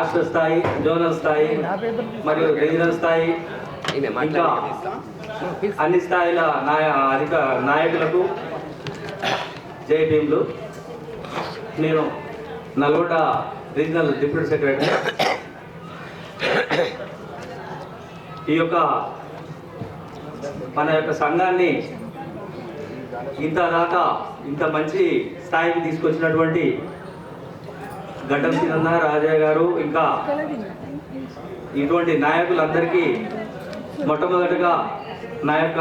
రాష్ట్ర స్థాయి, జోనల్ స్థాయి మరియు రీజనల్ స్థాయి, ఇంకా అన్ని స్థాయిల నాయకులకు జై భీమ్లు. నేను నల్గొండ రీజనల్ డిప్యూటీ సెక్రటరీ. ఈ యొక్క మన యొక్క సంఘాన్ని ఇంత మంచి స్థాయికి తీసుకొచ్చినటువంటి గడ్డం సీనన్న, రాజయ్య గారు, ఇంకా ఇటువంటి నాయకులందరికీ మొట్టమొదటిగా నా యొక్క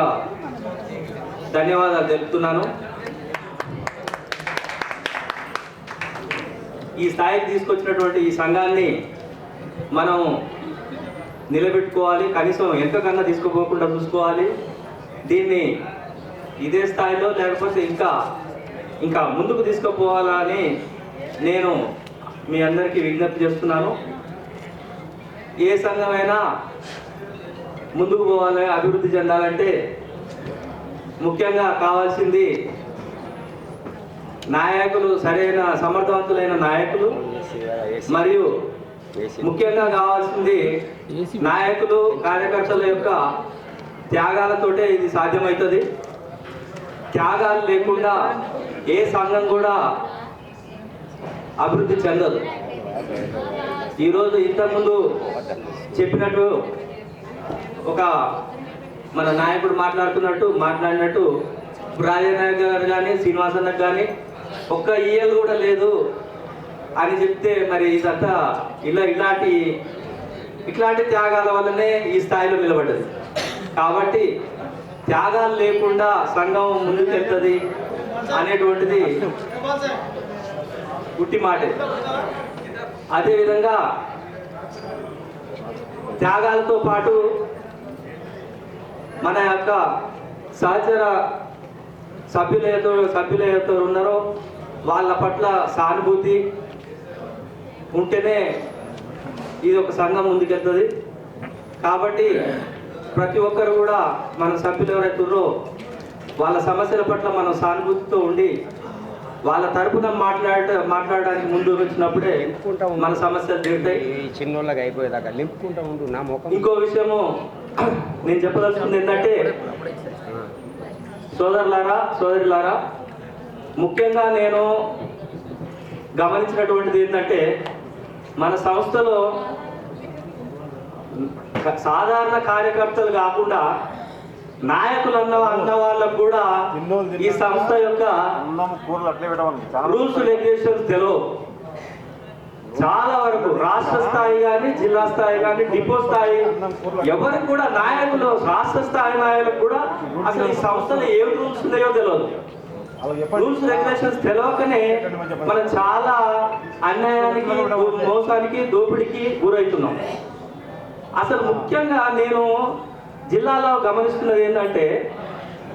ధన్యవాదాలు తెలుపుతున్నాను. ఈ స్థాయికి తీసుకొచ్చినటువంటి ఈ సంఘాన్ని మనం నిలబెట్టుకోవాలి, కనీసం ఎంతకన్నా తీసుకుపోకుండా చూసుకోవాలి. దీన్ని ఇదే స్థాయిలో లేకపోతే ఇంకా ముందుకు తీసుకుపోవాలని నేను మీ అందరికీ విజ్ఞప్తి చేస్తున్నాను. ఏ సంఘమైనా ముందుకు పోవాలి, అభివృద్ధి చెందాలంటే ముఖ్యంగా కావాల్సింది నాయకులు, సరైన సమర్థవంతులైన నాయకులు, మరియు ముఖ్యంగా కావాల్సింది నాయకులు, కార్యకర్తల యొక్క త్యాగాలతోటే ఇది సాధ్యమవుతుంది. త్యాగాలు లేకుండా ఏ సంఘం కూడా అభివృద్ధి చెందదు. ఈరోజు ఇంతకుముందు చెప్పినట్టు ఒక మన నాయకుడు మాట్లాడినట్టు రాజనాయక్ గారు కానీ, శ్రీనివాసన్నకు కానీ ఒక్క ఈఎల్ కూడా లేదు అని చెప్తే మరి ఇదంతా ఇట్లాంటి త్యాగాల వల్లనే ఈ స్థాయిలో నిలబడ్డది. కాబట్టి త్యాగాలు లేకుండా సంఘం ముందుకు వెళ్తుంది అనేటువంటిది ఉట్టి మాటే. అదేవిధంగా త్యాగాలతో పాటు మన యొక్క సహచర సభ్యులు ఉన్నారో వాళ్ళ పట్ల సానుభూతి ఉంటేనే ఇది ఒక సంఘం ముందుకెళ్తుంది. కాబట్టి ప్రతి ఒక్కరు కూడా మన సభ్యులు ఎవరైతే ఉన్నారో వాళ్ళ సమస్యల పట్ల మనం సానుభూతితో ఉండి వాళ్ళ తరపున మాట్లాడడానికి ముందు వచ్చినప్పుడే మన సమస్యలు తీరుతాయి. చిన్నోళ్ళకి అయిపోయేదాకా నింపుకుంటా ఉండు నా ముఖం. ఇంకో విషయము నేను చెప్పదలుచుకుంది ఏంటంటే, సోదరులారా, ముఖ్యంగా నేను గమనించినటువంటిది ఏంటంటే, మన సంస్థలో సాధారణ కార్యకర్తలు కాకుండా నాయకులు అన్న వాళ్ళకు కూడా ఈ సంస్థ యొక్క రూల్స్ రెగ్యులేషన్స్ తెలియవు. చాలా వరకు రాష్ట్ర స్థాయి కానీ, జిల్లా స్థాయి కానీ, డిపో స్థాయి ఎవరికి కూడా నాయకులు, రాష్ట్ర స్థాయి నాయకులకు కూడా అసలు ఈ సంస్థలో ఏం రూల్స్ ఉన్నాయో తెలియదు. రూల్స్ రెగ్యులేషన్స్ తెలియకనే మనం చాలా అన్యాయానికి, మోసానికి, దోపిడీకి గురవుతున్నాం. అసలు ముఖ్యంగా నేను జిల్లాలో గమనిస్తున్నది ఏంటంటే,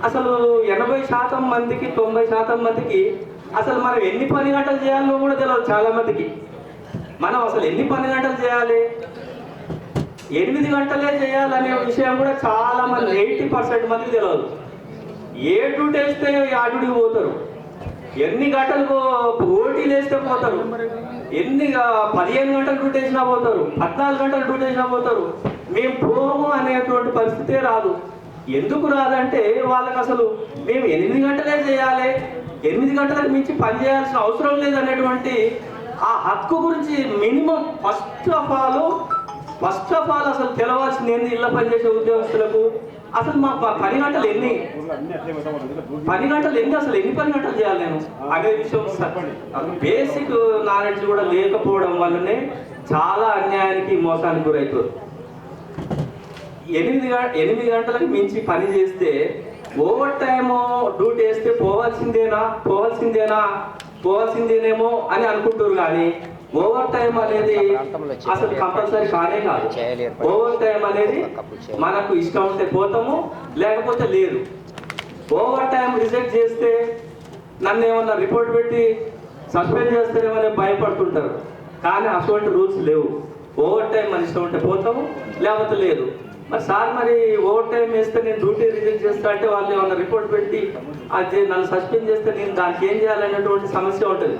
అసలు 80% మందికి, 90% మందికి అసలు మనం ఎన్ని పని గంటలు చేయాలో కూడా తెలియదు. చాలా మందికి మనం అసలు ఎన్ని పని గంటలు చేయాలి, 8 గంటలే చేయాలనే విషయం కూడా చాలా మంది, 80% మందికి తెలియదు. ఏ డ్యూటీ వేస్తే ఆ డ్యూటీకి పోతారు, ఎన్ని గంటలకు ఓటీలు వేస్తే పోతారు, 15 గంటలు డ్యూటీ వేసినా పోతారు, 14 గంటలు డ్యూటీ వేసినా పోతారు. మేము పోము అనేటువంటి పరిస్థితే రాదు. ఎందుకు రాదంటే వాళ్ళకి అసలు మేము 8 గంటలే చేయాలి, 8 గంటలకు మించి పని చేయాల్సిన అవసరం లేదనేటువంటి ఆ హక్కు గురించి మినిమం ఫస్ట్ ఆఫ్ ఆల్ అసలు తెలవాల్సింది ఏంది ఇళ్ళ పనిచేసే ఉద్యోగస్తులకు. అసలు మా పని గంటలు ఎన్ని అసలు ఎన్ని పని గంటలు చేయాలి నేను అనే విషయం బేసిక్ నాలెడ్జ్ కూడా లేకపోవడం వల్లనే చాలా అన్యాయానికి, మోసానికి గురవుతుంది. 8 గంటలకు మించి పని చేస్తే ఓవర్ టైము డ్యూటీ వేస్తే పోవాల్సిందేనేమో అని అనుకుంటారు. కానీ ఓవర్ టైం అనేది అసలు కంపల్సరీ కానే కాదు. ఓవర్ టైం అనేది మనకు ఇష్టం ఉంటే పోతాము, లేకపోతే లేదు. ఓవర్ టైం రిజెక్ట్ చేస్తే నన్ను ఏమన్నా రిపోర్ట్ పెట్టి సస్పెండ్ చేస్తారేమో భయపడుతుంటారు. కానీ అటువంటి రూల్స్ లేవు. ఓవర్ టైం మన ఇష్టం ఉంటే పోతాము, లేకపోతే లేదు. మరి సార్ మరి ఓవర్ టైం వేస్తే నేను డ్యూటీ రిజెక్ట్ చేస్తా అంటే వాళ్ళు ఏమన్నా రిపోర్ట్ పెట్టి అది నన్ను సస్పెండ్ చేస్తే నేను దానికి ఏం చేయాలనేటువంటి సమస్య ఉంటుంది.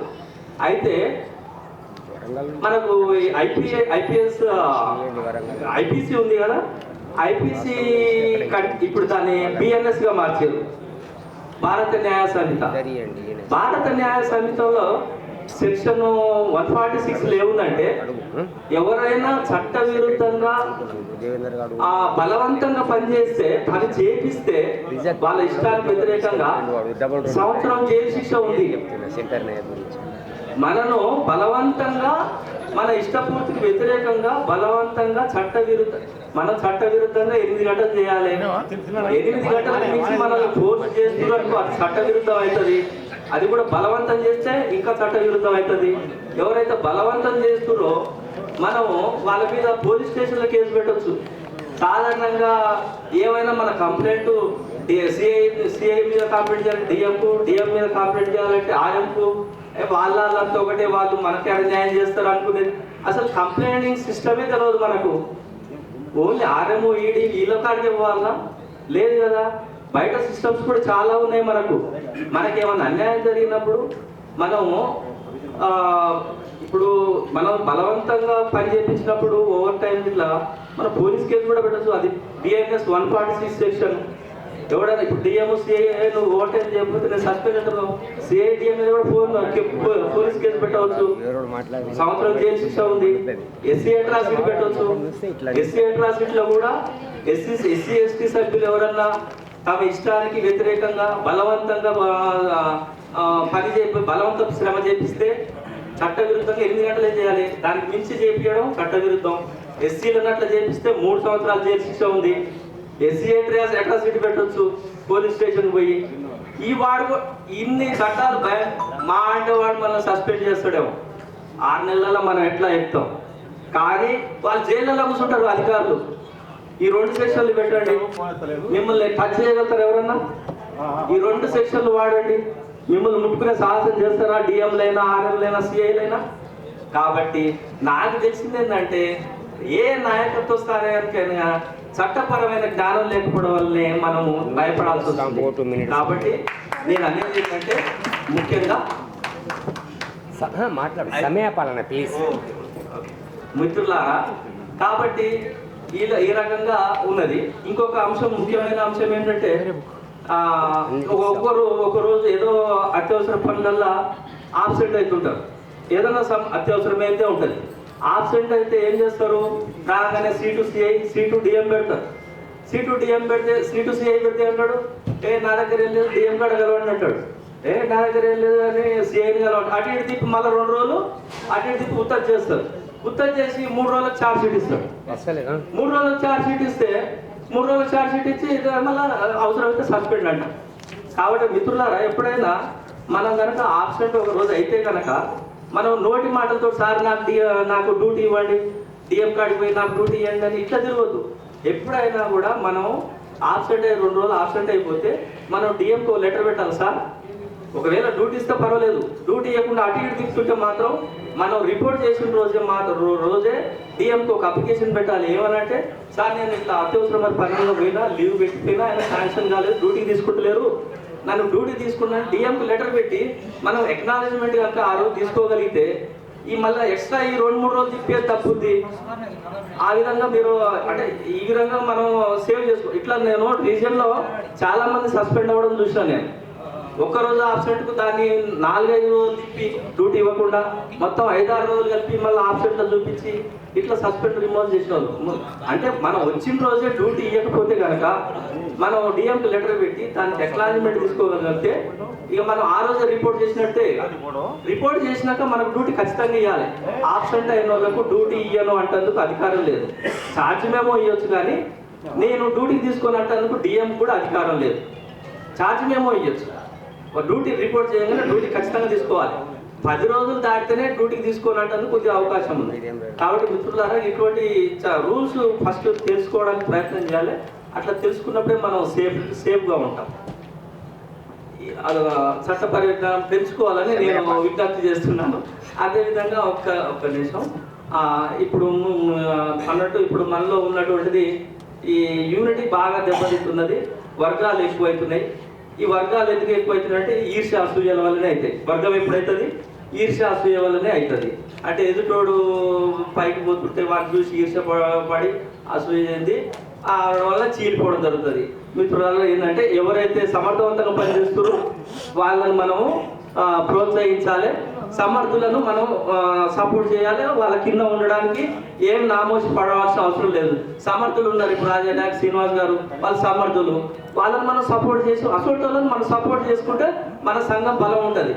అయితే మనకు ఐపీఎస్ ఐపీసీ ఉంది కదా, ఐపీసీ ఇప్పుడు దాన్ని బిఎన్ఎస్ గా మార్చారు, భారత న్యాయ సంహిత. భారత న్యాయ సంహితలో సెక్షన్ 146 ఏముందంటే, ఎవరైనా చట్ట విరుద్ధంగా బలవంతంగా పనిచేస్తే, పని చేపిస్తే వాళ్ళ ఇష్టానికి వ్యతిరేకంగా సంవత్సరం జైలు శిక్ష ఉంది. మనను బలవంతంగా మన ఇష్టపూర్తికి వ్యతిరేకంగా బలవంతంగా మనం చట్ట విరుద్ధంగా 8 గంటలు చేయాలి. 8 గంటల నుంచి మనల్ని ఫోర్స్ చేస్తున్నట్టు అది చట్ట విరుద్ధం అవుతుంది. అది కూడా బలవంతం చేస్తే ఇంకా చట్ట విరుద్ధం అవుతుంది. ఎవరైతే బలవంతం చేస్తున్నారో మనము వాళ్ళ మీద పోలీస్ స్టేషన్లో కేసు పెట్టవచ్చు. సాధారణంగా ఏమైనా మన కంప్లైంట్ సిఐ మీద కంప్లైంట్ చేయాలి, డిఎం మీద కంప్లైంట్ చేయాలంటే ఆర్ఎంకు, వాళ్ళంతా ఒకటే, వాళ్ళు మనకి న్యాయం చేస్తారు అనుకునేది. అసలు కంప్లైంటింగ్ సిస్టమే తెలియదు మనకు. ఓన్లీ ఆర్ఎం ఈడీ వీళ్ళ కాడికి ఇవ్వాలా లేదు కదా. బయట సిస్టమ్స్ కూడా చాలా ఉన్నాయి. మనకేమన్నా అన్యాయం జరిగినప్పుడు మనము ఇప్పుడు మనం బలవంతంగా పని చేయించినప్పుడు ఓవర్ టైం ఇట్లా మన పోలీస్ కేసు కూడా పెట్టచ్చు. అది బిఎన్ఎస్ 146 సెక్షన్. ఎవడైనా ఇప్పుడు డిఎం సిఐ నువ్వు ఓవర్ టైం చేయకపోతే నేను సస్పెండ్ అంటున్నావు, సిఐ డిఎం మీద కూడా పోలీస్ కేసు పెట్టవచ్చు, సంవత్సరం జైలు శిక్ష ఉంది. ఎస్సీ అట్రాసిటీ పెట్టవచ్చు. ఎస్సీ అట్రాసిటీలో కూడా ఎస్సీ ఎస్టీ సభ్యులు ఎవరన్నా తమ ఇష్టానికి వ్యతిరేకంగా బలవంతంగా బలవంతం శ్రమ చేపిస్తే చట్ట విరుద్ధంగా 8 గంటలే చేయాలి. దానికి మించి చేపించడం చట్ట విరుద్ధం. ఎస్సీలను అట్లా చేపిస్తే 3 సంవత్సరాలు జైలు శిక్ష ఉంది. ఎస్సీ అట్రాసిటీ పెట్టవచ్చు పోలీస్ స్టేషన్ పోయి. ఇన్ని చట్టాలు మా అంటే వాడు మనం సస్పెండ్ చేస్తాడేమో, 6 నెలల్లో మనం ఎట్లా చెప్తాం. కానీ వాళ్ళు జైల్లో కూర్చుంటారు అధికారులు. ఈ 2 సెక్షన్లు పెట్టండి, మిమ్మల్ని టచ్ చేయగలుగుతారు ఎవరన్నా? ఈ 2 సెక్షన్లు వాడండి, మిమ్మల్ని ముట్టుకునే సాహసం చేస్తారా డిఎంలైనా ఆర్ఎంలైనా సిఐలైనా? కాబట్టి నాకు తెలిసింది ఏంటంటే, ఏ నాయకత్వ స్థానానికైనా చట్టపరమైన జ్ఞానం లేకపోవడం వల్లనే మనము భయపడాల్సి వస్తుంది. కాబట్టి నేను అనేది ఏంటంటే ముఖ్యంగా సమయపాలన ప్లీజ్ మిత్రులారా. కాబట్టి ఈ రకంగా ఉన్నది. ఇంకొక అంశం, ముఖ్యమైన అంశం ఏంటంటే, ఒక రోజు ఏదో అత్యవసర పనులల్లో ఆబ్సెంట్ అవుతుంటారు. ఏదైనా అత్యవసరమైతే ఉంటుంది. ఆబ్సెంట్ అయితే ఏం చేస్తారు? రాగానే సీటు సిఐ సీటు డిఎం పెడతారు. సీటు డిఎం పెడితే సీటు సిఐ పెడితే అంటాడు, నా దగ్గర ఏం లేదు, డిఎం కాడ కలవండి అంటాడు. నా దగ్గర ఏం లేదు అని సిఐని కలవండి. అటు ఇటు తిప్పి మళ్ళీ 2 రోజులు అటు ఇటు తిప్పి ఉత్తర్ చేస్తారు. ఉత్తర్ చేసి 3 రోజులకు ఛార్జ్ షీట్ ఇస్తాడు. 3 రోజులకు ఛార్జ్ షీట్ ఇస్తే 3 రోజులకు ఛార్జ్ షీట్ ఇచ్చి మళ్ళీ అవసరమైతే సస్పెండ్ అంట. కాబట్టి మిత్రులారా, ఎప్పుడైనా మనం కనుక ఆబ్సెంట్ ఒక రోజు అయితే కనుక మనం నోటి మాటలతో సార్ నాకు డ్యూటీ ఇవ్వండి, డిఎం కాడికి పోయి నాకు డ్యూటీ ఇవ్వండి అని ఇట్లా తిరగద్దు. ఎప్పుడైనా కూడా మనం ఆబ్సెంట్ 2 రోజులు ఆబ్సెంట్ అయిపోతే మనం డిఎంకు లెటర్ పెట్టాలి. సార్ ఒకవేళ డ్యూటీ ఇస్తే పర్వాలేదు, డ్యూటీ ఇవ్వకుండా అటు ఇటు తిప్పుతుంటే మాత్రం మనం రిపోర్ట్ చేసిన రోజే డిఎంకు ఒక అప్లికేషన్ పెట్టాలి. ఏమనంటే, సార్ నేను ఇట్లా అత్యవసరమైన పనుల్లో పోయినా, లీవ్ పెట్టిపోయినా, ఆయన శాంక్షన్ కాలేదు, డ్యూటీ తీసుకుంటలేరు, నన్ను డ్యూటీ తీసుకున్నా డిఎంకు లెటర్ పెట్టి మనం ఎక్నాలజ్మెంట్ కనుక ఆ రోజు తీసుకోగలిగితే ఈ మళ్ళీ ఎక్స్ట్రా ఈ 2-3 రోజులు తిప్పేది తప్పుద్ది. ఆ విధంగా మీరు అంటే ఈ విధంగా మనం సేవ్ చేసుకో. ఇట్లా నేను రీజియన్లో చాలా మంది సస్పెండ్ అవ్వడం చూసినా. నేను ఒక్కరోజు ఆబ్సెంట్కు దాన్ని 4-5 రోజులు తిప్పి డ్యూటీ ఇవ్వకుండా మొత్తం 5-6 రోజులు కలిపి మళ్ళీ ఆబ్సెంట్లో చూపించి ఇట్లా సస్పెండ్ రిమూవ్ చేసిన వాళ్ళు. అంటే మనం వచ్చిన రోజే డ్యూటీ ఇవ్వకపోతే కనుక మనం డిఎంకి లెటర్ పెట్టి దానికి ఎక్నాలజ్మెంట్ తీసుకోగలిగితే ఇక మనం ఆ రోజే రిపోర్ట్ చేసినట్టే. రిపోర్ట్ చేసినాక మనకు డ్యూటీ ఖచ్చితంగా ఇవ్వాలి. ఆబ్సెంట్ అయిన వాళ్ళకు డ్యూటీ ఇవ్వను అంటేందుకు అధికారం లేదు. ఛార్జ్ మేమో ఇవ్వచ్చు, కానీ నేను డ్యూటీ తీసుకొని అంటేందుకు డిఎం కూడా అధికారం లేదు. ఛార్జ్ మేమో ఇవ్వచ్చు, డ్యూటీ రిపోర్ట్ చేయగానే డ్యూటీ ఖచ్చితంగా తీసుకోవాలి. 10 రోజులు దాటితేనే డ్యూటీకి తీసుకోవాలంటే కొద్దిగా అవకాశం ఉంది. కాబట్టి మిత్రులారా, ఇటువంటి రూల్స్ ఫస్ట్ తెలుసుకోవడానికి ప్రయత్నం చేయాలి. అట్లా తెలుసుకున్నప్పుడే మనం సేఫ్గా ఉంటాం. చట్ట పరిజ్ఞానం పెంచుకోవాలని నేను విజ్ఞప్తి చేస్తున్నాను. అదేవిధంగా ఒక్క నిమిషం, ఇప్పుడు అన్నట్టు ఇప్పుడు మనలో ఉన్నటువంటిది ఈ యూనిటీ బాగా దెబ్బతింటున్నది. వర్గాలు ఎక్కువైతున్నాయి. ఈ వర్గాలు ఎందుకు ఎక్కువైతున్నాయంటే ఈర్ష్య అసూయల వల్లనే అవుతాయి. వర్గం ఎప్పుడైతుంది? ఈర్ష్య అసూయ వల్లనే అవుతుంది. అంటే ఎదుటోడు పైకి పోతుంటే వాడిని చూసి ఈర్షపడి అసూయ చెంది ఆ వల్ల చీలిపోవడం జరుగుతుంది. మిత్రులలో ఏంటంటే ఎవరైతే సమర్థవంతంగా పనిచేస్తారో వాళ్ళని మనము ప్రోత్సహించాలి, సమర్థులను మనం సపోర్ట్ చేయాలి. వాళ్ళ కింద ఉండడానికి ఏం నామోసి పడవలసిన అవసరం లేదు. సమర్థులు ఉన్నారు, ఇప్పుడు రాజాడాక్ శ్రీనివాస్ గారు, వాళ్ళు సమర్థులు, వాళ్ళని మనం సపోర్ట్ చేసి అసోటోళ్ళని మనం సపోర్ట్ చేసుకుంటే మన సంఘం బలం ఉంటుంది.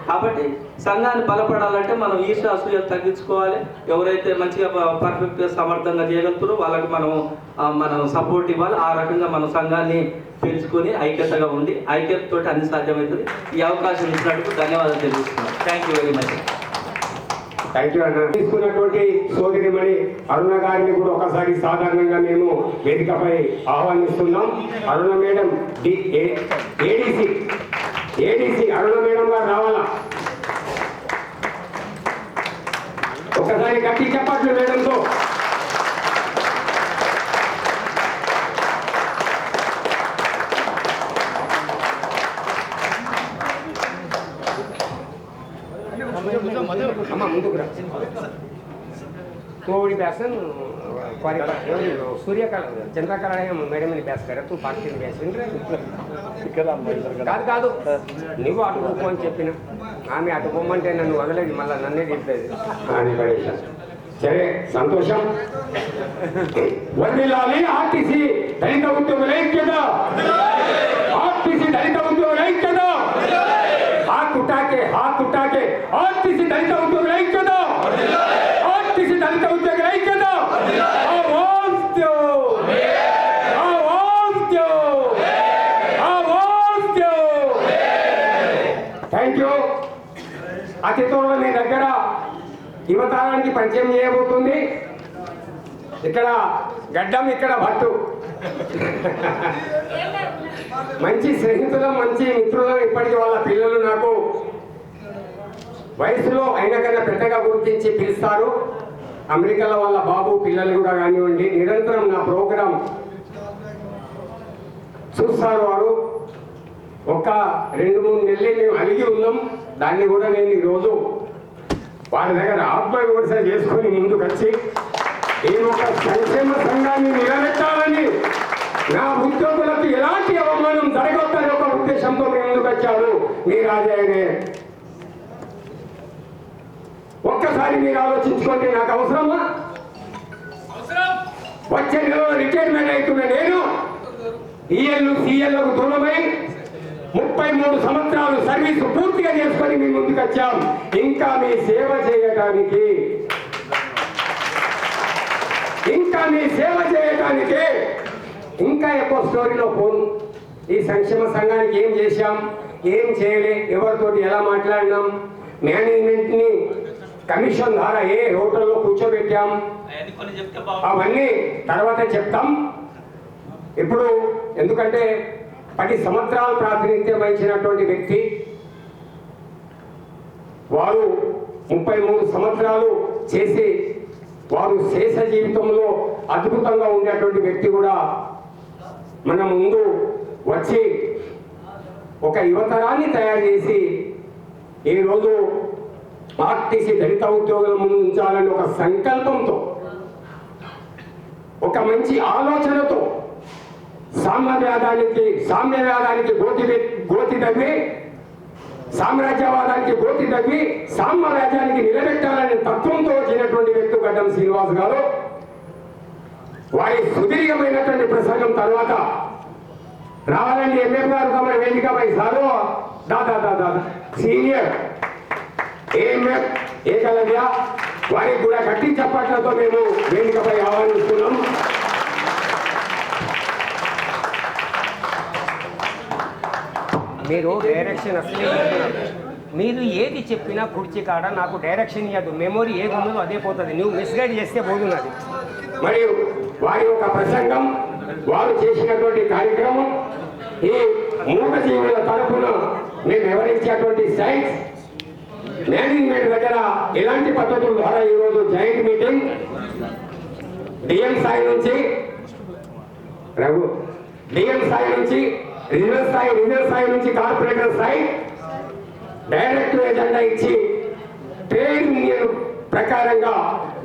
కాబట్టి సంఘాన్ని బలపడాలంటే మనం ఈర్ష్య అసూయ తగ్గించుకోవాలి. ఎవరైతే మంచిగా పర్ఫెక్ట్గా సమర్థంగా చేయగలుగుతారో వాళ్ళకి మనం సపోర్ట్ ఇవ్వాలి. ఆ రకంగా మన సంఘాన్ని పెంచుకొని ఐక్యతగా ఉండి ఐక్యతతో అన్ని సాధ్యమవుతుంది. ఈ అవకాశం ఇచ్చినందుకు ధన్యవాదాలు తెలుస్తున్నాను. Thank you very much. Thank you అన్న. తీసుకున్నటువంటి సోదరిమణి అరుణ గారిని కూడా ఒకసారి సాధారణంగా మేము వేదికపై ఆహ్వానిస్తున్నాం. అరుణ మేడం ఏడీసీ అరుణ మేడం గారు రావాలా? ఒకసారి గట్టి చెప్పట్లు మేడంతో. అమ్మ ముందుకు రా. तोड़ी बैसन सूर्यकళ చంద్రకళ మేడం అని బ్యాస్ కరే తూ పార్టీ బ్యాస్ కాదు కాదు నువ్వు అటుకోకు అని చెప్పిన ఆమె అటుకోమంటే నన్ను వదలేదు, మళ్ళీ నన్నే తిప్పేది. సరే సంతోషం. వర్ధిల్లాలి ఆర్టీసీ దళిత ఉద్యోగుల ఐక్యత, ఆర్టీసీ దళిత ఉద్యోగుల ఐక్యత, हाथ उठा के आरटीसी दलित उद्योग ऐक्यत, आरटीसी दलित उद्योग ऐक्यत, आवाज दो, आवाज दो, आवाज दो. Thank you. అతి త్వరలో మీ దగ్గర యువతరానికి పరిచయం చేయబోతుంది. ఇక్కడ గడ్డం, ఇక్కడ భట్టు. మంచి స్నేహితులు, మంచి మిత్రులు. ఇప్పటికీ వాళ్ళ పిల్లలు నాకు వయసులో అయినా కన్నా పెద్దగా గుర్తించి పిలుస్తారు. అమెరికాలో వాళ్ళ బాబు పిల్లలు కూడా కానివ్వండి, నిరంతరం నా ప్రోగ్రాం చూస్తారు. వారు ఒక 2-3 నెలలు మేము అలిగి ఉన్నాం. దాన్ని కూడా నేను ఈరోజు వారి దగ్గర ఆత్మవిమర్శ చేసుకొని ముందుకు వచ్చి ఈ ఒక సంక్షేమ సంఘాన్ని నిలబెట్టాలని, నా ఉద్యోగులకు ఎలాంటి అవమానం జరగొద్దని ఒక ఉద్దేశంతో మేము ముందుకు వచ్చాను. మీ రాజాయనే ఒక్కసారి మీరు ఆలోచించుకోండి. నాకు అవసరమా? వచ్చే నెలలో రిటైర్మెంట్ అవుతున్న నేను సీఎల్కు దూరమై 33 సంవత్సరాలు సర్వీసు పూర్తిగా చేసుకొని మీ ముందుకు వచ్చాం. ఇంకా మీ సేవ చేయడానికి, ఇంకా ఎక్కువ స్టోరీలో పోను. ఈ సంక్షేమ సంఘానికి ఏం చేశాం, ఏం చేయలే, ఎవరితోటి ఎలా మాట్లాడినాం, మేనేజ్మెంట్ని కమిషన్ ద్వారా ఏ హోటల్లో కూర్చోబెట్టాం, అవన్నీ తర్వాత చెప్తాం. ఇప్పుడు ఎందుకంటే 10 సంవత్సరాలు ప్రాతినిధ్యం వహించినటువంటి వ్యక్తి, వారు 33 సంవత్సరాలు చేసి వారు శేష జీవితంలో అద్భుతంగా ఉండేటువంటి వ్యక్తి కూడా మన ముందు వచ్చి ఒక యువతరాన్ని తయారు చేసి ఈరోజు ఆర్టీసీ దళిత ఉద్యోగుల ముందు ఉంచాలని ఒక సంకల్పంతో, ఒక మంచి ఆలోచనతో సామ్యవాదానికి గోతి తవ్వి, సామ్రాజ్యవాదానికి గోతి తవ్వి సామ్రాజ్యానికి నిలబెట్టాలనే తత్వంతో వచ్చినటువంటి వ్యక్తి గడ్డం శ్రీనివాస్ గారు. వారి సుదీర్ఘమైనటువంటి ప్రసంగం తర్వాత రావాలండి ఎంఎం గారు తమ వేదికపై. సారు దాదా సీనియర్ ఏఎంఎఫ్ ఏకలవ్య వారికి కూడా గట్టి చప్పట్లతో మేము వేదికపై ఆహ్వానిస్తున్నాం. మీరు డైరెక్షన్ అసలే మీరు ఏది చెప్పినా కుర్చీ కాడ నాకు డైరెక్షన్ ఇవ్వదు. మెమొరీ ఏది ఉన్నదో అదే పోతుంది. నువ్వు మిస్గైడ్ చేస్తే పోతున్నది. మరియు వారి యొక్క ప్రసంగం, వారు చేసినటువంటి కార్యక్రమం, ఈ మూగజీవుల తరఫున మేము వివరించేటువంటి సైన్స్ మేనేజ్మెంట్ దగ్గర ఎలాంటి పద్ధతుల ద్వారా ఈరోజు జాయింట్ మీటింగ్ డిఎం స్థాయి నుంచి రీజనల్ స్థాయి నుంచి కార్పొరేటర్ స్థాయి డైరెక్ట్ ఎజెండా ఇచ్చి ట్రేడ్ యూనియన్ ప్రకారంగా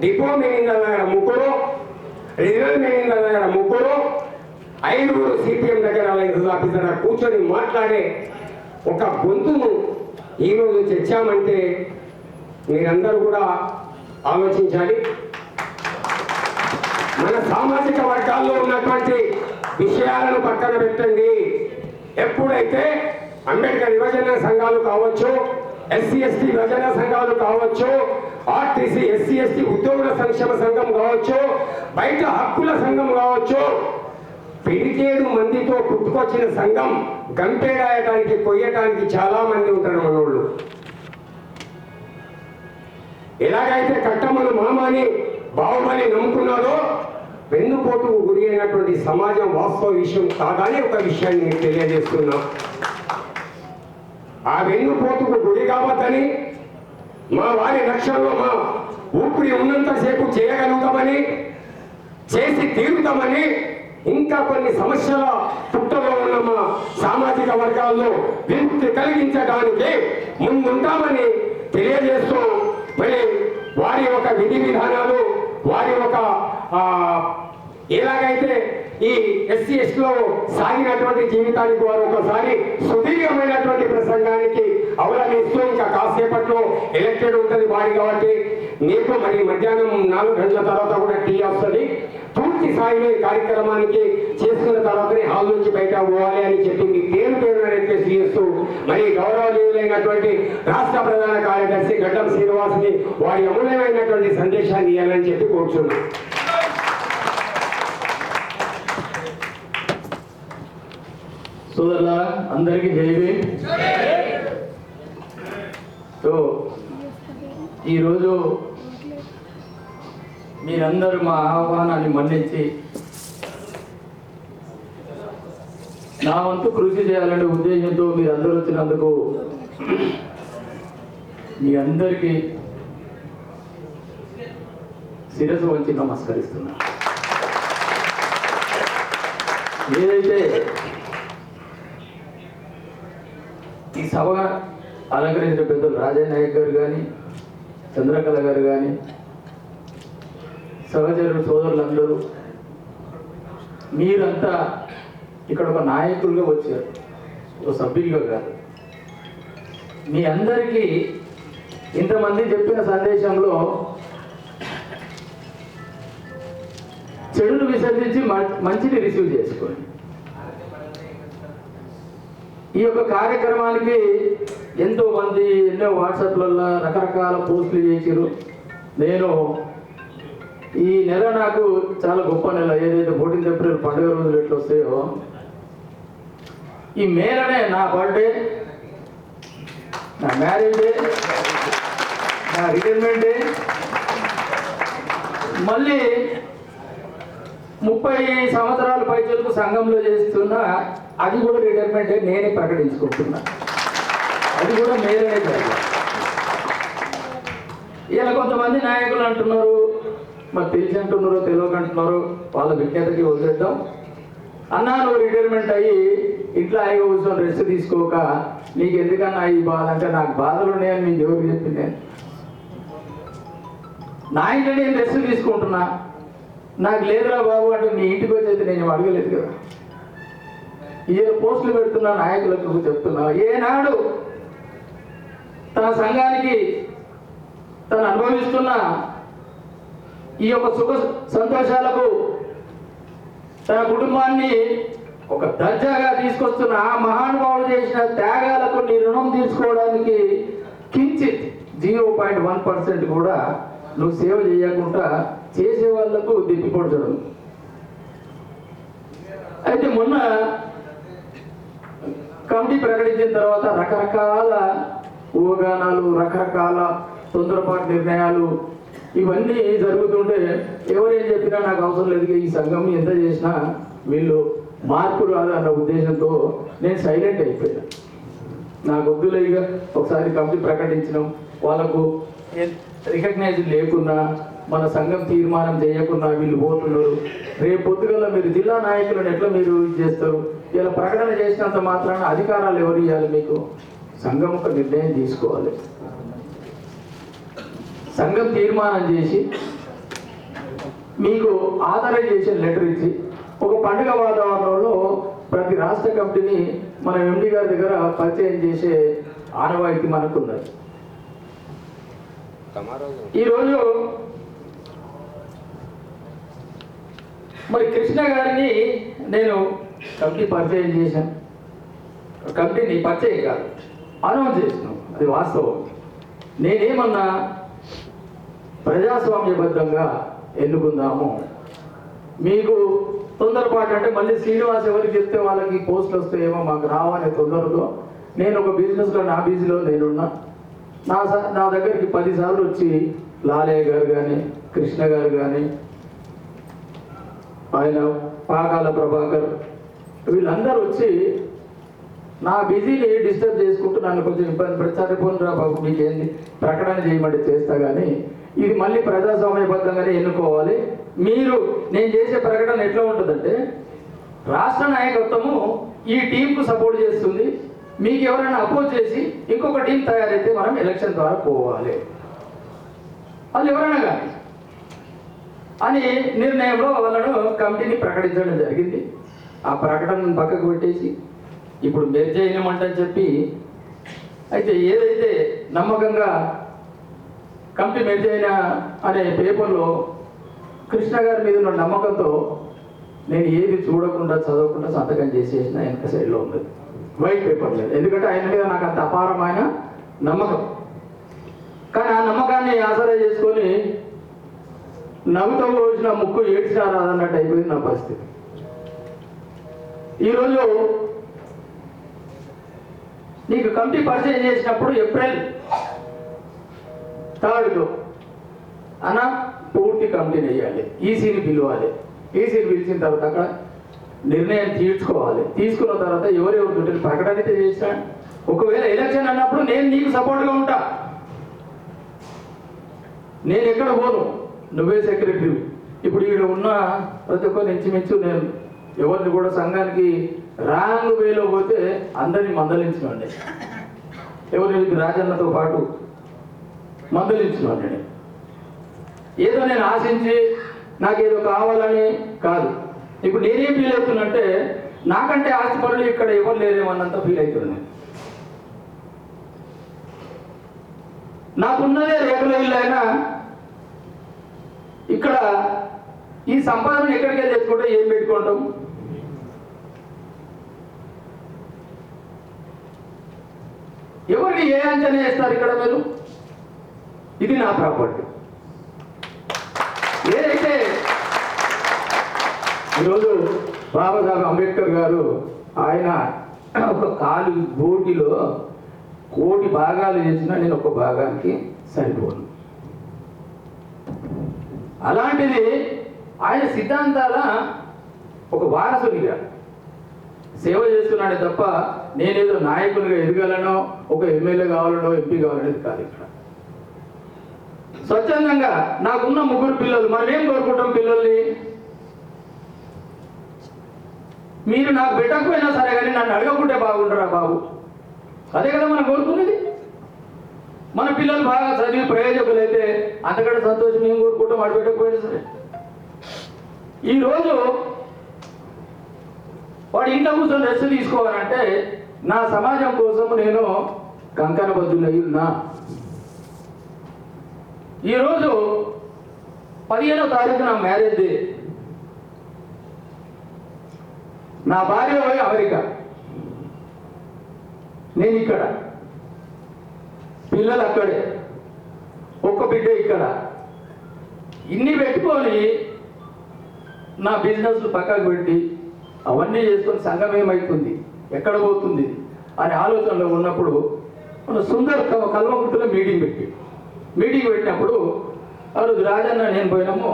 డిపో మేనేజర్ దగ్గర 3, రీజనల్ మేనేజర్ దగ్గర 3, 5 సిపిఎం దగ్గర లైసెన్స్ ఆఫీసర్ కూర్చొని మాట్లాడే ఒక గొంతును ఈరోజు తెచ్చామంటే మీరందరూ కూడా ఆలోచించాలి. మన సామాజిక వర్గాల్లో ఉన్నటువంటి విషయాలను పక్కన పెట్టండి. ఎప్పుడైతే అంబేద్కర్ యువజన సంఘాలు కావచ్చు, ఎస్సీ ఎస్టీ యువజన సంఘాలు కావచ్చు, ఆర్టీసీ ఎస్సీ ఎస్టీ ఉద్యోగుల సంక్షేమ సంఘం కావచ్చు, బయట హక్కుల సంఘం కావచ్చు, 17 మందితో పుట్టుకొచ్చిన సంఘం గంపేడాయటానికి కొయ్యటానికి చాలా మంది ఉంటారు మనోళ్ళు. ఎలాగైతే కట్టమను మామని బాహుబలి నమ్ముకున్నారో వెన్నుపోటుకు గురి అయినటువంటి సమాజం వాస్తవ విషయం కాదని ఒక విషయాన్ని మీకు తెలియజేస్తున్నా. ఆ వెన్నుపోటుకు గురి కావద్దని, మా వారి లక్ష్యంలో మా ఊపిరి ఉన్నంతసేపు చేయగలుగుతామని, చేసి తీరుతామని, ఇంకా కొన్ని సమస్యల పుట్టలో ఉన్న మా సామాజిక వర్గాల్లో విముక్తి కలిగించడానికి ముందుంటామని తెలియజేస్తూ, మరి వారి యొక్క విధి విధానాలు, వారి ఒక ఎలాగైతే ఈ ఎస్సీ ఎస్టీలో సాగినటువంటి జీవితానికి వారు ఒకసారి సుదీర్ఘమైనటువంటి ప్రసంగానికి అవలంబిస్తూ ఇంకా కాసేపట్లో ఎలక్టెడ్ ఉంటుంది బాడీ కాబట్టి మీకు మరి మధ్యాహ్నం 4 గంటల తర్వాత కూడా టీ వస్తుంది. పూర్తి స్థాయిలో ఈ కార్యక్రమానికి చేసుకున్న తర్వాతనే హాల్ నుంచి బయట పోవాలి అని చెప్పి మీ పేరు రిక్వెస్ట్ చేస్తూ మరి గౌరవనీయులైనటువంటి రాష్ట్ర ప్రధాన కార్యదర్శి గడ్డం శ్రీనివాస్ని వారి అమూల్యమైనటువంటి సందేశాన్ని ఇవ్వాలని చెప్పి కోరుచున్నాను. సోదరుల అందరికీ జైవి. సో ఈరోజు మీరందరూ మా ఆహ్వానాన్ని మన్నించి నా వంతు కృషి చేయాలనే ఉద్దేశంతో మీరందరూ వచ్చినందుకు మీ అందరికీ శిరస్సు వంచి నమస్కరిస్తున్నా. ఏదైతే ఈ సభ అలంకరించిన పెద్దలు రాజయ్య నాయక్ గారు కానీ, చంద్రకళ గారు కానీ, సహచరులు సోదరులందరూ మీరంతా ఇక్కడ ఒక నాయకులుగా వచ్చారు, ఒక సభ్యులుగా కాదు. మీ అందరికీ ఇంతమంది చెప్పిన సందేశంలో చెడును విసర్జించి మంచిని రిసీవ్ చేసుకోండి. ఈ యొక్క కార్యక్రమానికి ఎంతో మంది ఎన్నో వాట్సాప్లలో రకరకాల పోస్టులు చేసిరు. నేను ఈ నెల నాకు చాలా గొప్ప నెల. ఏదైతే 14 ఏప్రిల్ పండుగ రోజులు ఎట్లా వస్తాయో, ఈ మేలనే నా బర్త్డే, నా మ్యారేజ్ డే, నా రిటైర్మెంట్ డే, మళ్ళీ 30 సంవత్సరాల పైచలకు సంఘంలో చేస్తున్నా అది కూడా రిటైర్మెంట్ నేనే ప్రకటించుకుంటున్నా. అది కూడా మేలనే కాదు. ఇలా కొంతమంది నాయకులు అంటున్నారు, మరి తెలిసి అంటున్నారో తెలియకంటున్నారో వాళ్ళ విజ్ఞతకి వదిలేద్దాం. అన్నా నువ్వు రిటైర్మెంట్ అయ్యి ఇంట్లో అయ్యి కూర్చొని రెస్ట్ తీసుకోక నీకు ఎందుకన్నా ఈ బాధ అంటే, నాకు బాధలు ఉన్నాయని మీకు ఎవరికి చెప్పింది? నా ఇంట్లో నేను రెస్ట్ తీసుకుంటున్నా, నాకు లేదురా బాబు అంటే నీ ఇంటికి వచ్చేది నేను అడగలేదు కదా. ఏ పోస్టులు పెడుతున్నా నాయకులకు చెప్తున్నా, ఏనాడు తన సంఘానికి తను అనుభవిస్తున్న ఈ యొక్క సుఖ సంతోషాలకు తన కుటుంబాన్ని ఒక దర్జాగా తీసుకొస్తున్న ఆ మహానుభావుడు చేసిన త్యాగాలకు నీ రుణం తీర్చుకోవడానికి కించిత్ 0.1% కూడా నువ్వు సేవ చేయకుండా చేసే వాళ్లకు దిప్పిపొడచడం. అయితే మొన్న కమిటీ ప్రకటించిన తర్వాత రకరకాల ఊహాగానాలు, రకరకాల తొందరపాటు నిర్ణయాలు ఇవన్నీ జరుగుతుంటే ఎవరేం చెప్పినా నాకు అవసరం లేదు, ఈ సంఘం ఎంత చేసినా వీళ్ళు మార్పు రాదన్న ఉద్దేశంతో నేను సైలెంట్ అయిపోయాను. నాకు వద్దులే ఇక ఒకసారి కమిటీ ప్రకటించడం, వాళ్ళకు రికగ్నైజ్ లేకున్నా మన సంఘం తీర్మానం చేయకుండా వీళ్ళు పోతున్నారు. రేపు పొద్దుగల మీరు జిల్లా నాయకులను ఎట్లా మీరు చేస్తారు? ఇలా ప్రకటన చేసినంత మాత్రాన అధికారాలు ఎవరు ఇవ్వాలి? మీకు సంఘం ఒక నిర్ణయం తీసుకోవాలి. సంఘం తీర్మానం చేసి మీకు ఆథరైజేషన్ లెటర్ ఇచ్చి ఒక పండుగ వాతావరణంలో ప్రతి రాష్ట్ర కమిటీని మన ఎండి గారి దగ్గర పరిచయం చేసే ఆనవాయితీ మనకున్నది. ఈరోజు మరి కృష్ణ గారిని నేను కమిటీ పరిచయం చేశాను. కమిటీని పరిచయం కాదు, అనౌన్స్ చేసినాం, అది వాస్తవం. నేనేమన్నా ప్రజాస్వామ్యబద్ధంగా ఎన్నుకుందాము, మీకు తొందరపాటు అంటే మళ్ళీ శ్రీనివాస్ ఎవరికి చెప్తే వాళ్ళకి పోస్టులు వస్తాయేమో మాకు రావనే తొందరలో నేను ఒక బిజినెస్లో నా బిజీలో నేనున్నా. నా దగ్గరికి 10 సార్లు వచ్చి లాలయ్య గారు కానీ కృష్ణ గారు కానీ ఆయన పాకాల ప్రభాకర్ వీళ్ళందరూ వచ్చి నా బిజీని డిస్టర్బ్ చేసుకుంటూ నన్ను కొంచెం ఇబ్బంది పెడతారు. పోనురా బాబు మీకేంది ప్రకటన చేయమంటే చేస్తా, కానీ ఇది మళ్ళీ ప్రజాస్వామ్యబద్ధంగానే ఎన్నుకోవాలి. మీరు నేను చేసే ప్రకటన ఎట్లా ఉంటుందంటే, రాష్ట్ర నాయకత్వము ఈ టీంకు సపోర్ట్ చేస్తుంది, మీకు ఎవరైనా అపోజ్ చేసి ఇంకొక టీం తయారైతే మనం ఎలక్షన్ ద్వారా పోవాలి, అది ఎవరైనా కానీ అని నిర్ణయంలో వాళ్ళను కమిటీని ప్రకటించడం జరిగింది. ఆ ప్రకటనను పక్కకు పెట్టేసి ఇప్పుడు మెర్జ్ చేయమంటని చెప్పి, అయితే ఏదైతే నమ్మకంగా కమిటీ మెర్జ్ అయినా అనే పేపర్లో కృష్ణ గారి మీద ఉన్న నమ్మకంతో నేను ఏది చూడకుండా చదవకుండా సంతకం చేసేసిన వెనక సైడ్లో ఉంది, వైట్ పేపర్ లేదు. ఎందుకంటే ఆయన మీద నాకు అంత అపారమైన నమ్మకం. కానీ ఆ నమ్మకాన్ని ఆసరా చేసుకొని నవ్వుతో పోసిన ముక్కు ఏడ్చినా రాదన్నట్టు అయిపోయింది నా పరిస్థితి. ఈరోజు నీకు కమిటీ పరిచయం చేసినప్పుడు ఏప్రిల్ 3 అన్న పూర్తి కమిటీని వేయాలి, ఈసీని పిలవాలి, ఈసీని పిలిచిన తర్వాత అక్కడ నిర్ణయం తీర్చుకోవాలి. తీసుకున్న తర్వాత ఎవరెవరు దుడ్డు ప్రకటన అయితే చేసినా, ఒకవేళ ఎలక్షన్ అన్నప్పుడు నేను నీకు సపోర్ట్గా ఉంటా, నేను ఎక్కడ పోను, నువ్వే సెక్రటరీ. ఇప్పుడు ఇక్కడ ఉన్న ప్రతి ఒక్కరు ఇంచుమించు నేను ఎవరిని కూడా సంఘానికి రాంగ్ వేలో పోతే అందరినీ మందలించినండి, ఎవరి రాజన్నతో పాటు మందలించినండి. ఏదో నేను ఆశించి నాకేదో కావాలని కాదు. ఇప్పుడు నేనేం ఫీల్ అవుతున్నంటే, నాకంటే ఆస్తి పనులు ఇక్కడ ఎవరు లేరేమన్నంత ఫీల్ అవుతుంది. నాకున్నదే రేకుల ఇల్లు అయినా ఇక్కడ ఈ సంపాదన ఎక్కడికి వెళ్ళి తెచ్చుకుంటే ఏం పెట్టుకుంటాం? ఎవరికి ఏ అంచనా వేస్తారు ఇక్కడ మీరు? ఇది నా ప్రాపర్టీ. ఏదైతే ఈరోజు బాబాసాహెబ్ అంబేద్కర్ గారు ఆయన ఒక కాలు బోటిలో 1 కోటి భాగాలు చేసినా నేను ఒక భాగానికి సరిపోను. అలాంటిది ఆయన సిద్ధాంతాల ఒక వారసునిగా సేవ చేస్తున్నాడే తప్ప నేనేదో నాయకునిగా ఎదగాలనో ఒక ఎమ్మెల్యే కావాలనో ఎంపీ కావాలనేది కాదు. ఇక్కడ స్వచ్ఛందంగా నాకున్న 3 పిల్లలు, మనం ఏం కోరుకుంటాం పిల్లల్ని? మీరు నాకు పెట్టకపోయినా సరే కానీ నన్ను అడగకుంటే బాగుంటారా బాబు? అదే కదా మనం కోరుకునేది. మన పిల్లలు బాగా చదివి ప్రయోజకులు అయితే అంతకంటే సంతోషం ఏం కోరుకుంటాం, వాడు పెట్టకపోయినా సరే. ఈరోజు వాడు ఇంట్లో కూర్చొని రెస్ట్ తీసుకోవాలంటే నా సమాజం కోసం నేను కంకణబద్ధులై ఉన్నా. ఈరోజు 15వ తారీఖు నా మ్యారేజ్ డే. నా భార్య పోయి అమెరికా, నేను ఇక్కడ, పిల్లలు అక్కడే, ఒక్క బిడ్డ ఇక్కడ. ఇన్ని పెట్టుకొని నా బిజినెస్ పక్కకు పెట్టి అవన్నీ చేసుకొని సంఘం ఏమవుతుంది, ఎక్కడ పోతుంది అనే ఆలోచనలో ఉన్నప్పుడు మన సుందర్ కల్వకుంటలో మీటింగ్ పెట్టినప్పుడు ఆ రోజు రాజన్న నేను పోయినాము.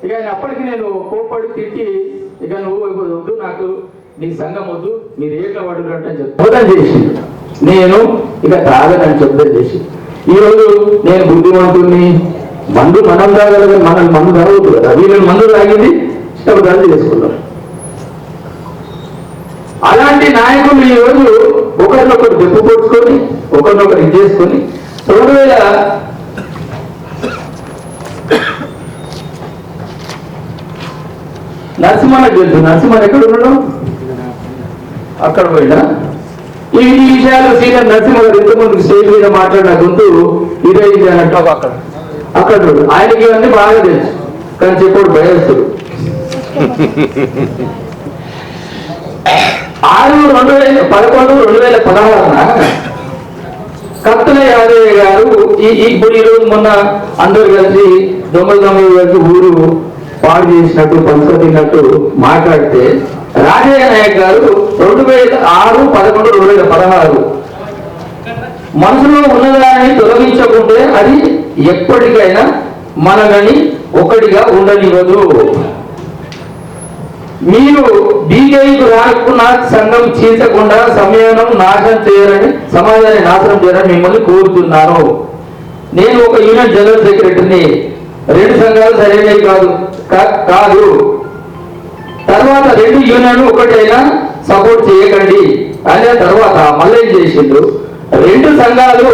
ఇక ఆయన అప్పటికి నేను కోప్పడి తిట్టి, ఇక నువ్వు వద్దు, నాకు నీ సంఘం వద్దు, మీరు ఏట్ల వాడు అంటే చెప్తాను చేసి నేను ఇక తాగదని చెప్తాను చేసి, ఈరోజు నేను బుద్ధిమంతుని, మందు మనం తాగలేదు, మనం మందు తాగదు కదా, వీళ్ళని మందు తాగింది ఇష్టపడాలి చేసుకున్నారు. అలాంటి నాయకులు ఈరోజు ఒకరినొకరు దెబ్బ పొడుచుకొని ఒకరినొకరు ఇది చేసుకొని నరసింహన్నకు తెలుసు. నరసింహన్ ఎక్కడ ఉన్నాడు? అక్కడ పోయినా. ఈ విషయాలు సీనియర్ నరసింహ గారు ఇంతకుముందు స్టేజ్ మీద మాట్లాడిన గొంతు ఇదే ఇది అన్నట్టు అక్కడ ఆయనకి ఇవన్నీ బాగా తెలుసు, కానీ చెప్పాడు భయస్తుడు. 6/2011/2016 కత్తుల యాదయ్య గారు ఇప్పుడు ఈరోజు మొన్న అందరు కలిసి దొంగలు కలిసి ఊరు పాడు చేసినట్టు పంచుతిన్నట్టు మాట్లాడితే రాజయ్య నాయక్ గారు 2006/11/2016 మనసులో ఉన్నదాన్ని తొలగించకుంటే అది ఎప్పటికైనా మనని ఒకటిగా ఉండనివ్వదు. మీరు బీజేపీకి రాకున్న సంఘం చీల్చకుండా సమాజాన్ని నాశనం చేయాలని మిమ్మల్ని కోరుతున్నాను. నేను ఒక యూనియన్ జనరల్ సెక్రటరీని. 2 సంఘాలు సరైనవి కాదు. తర్వాత 2 యూనియన్లు ఒకటైనా సపోర్ట్ చేయకండి అనే తర్వాత మళ్ళీ ఏం చేసిండు, 2 సంఘాలు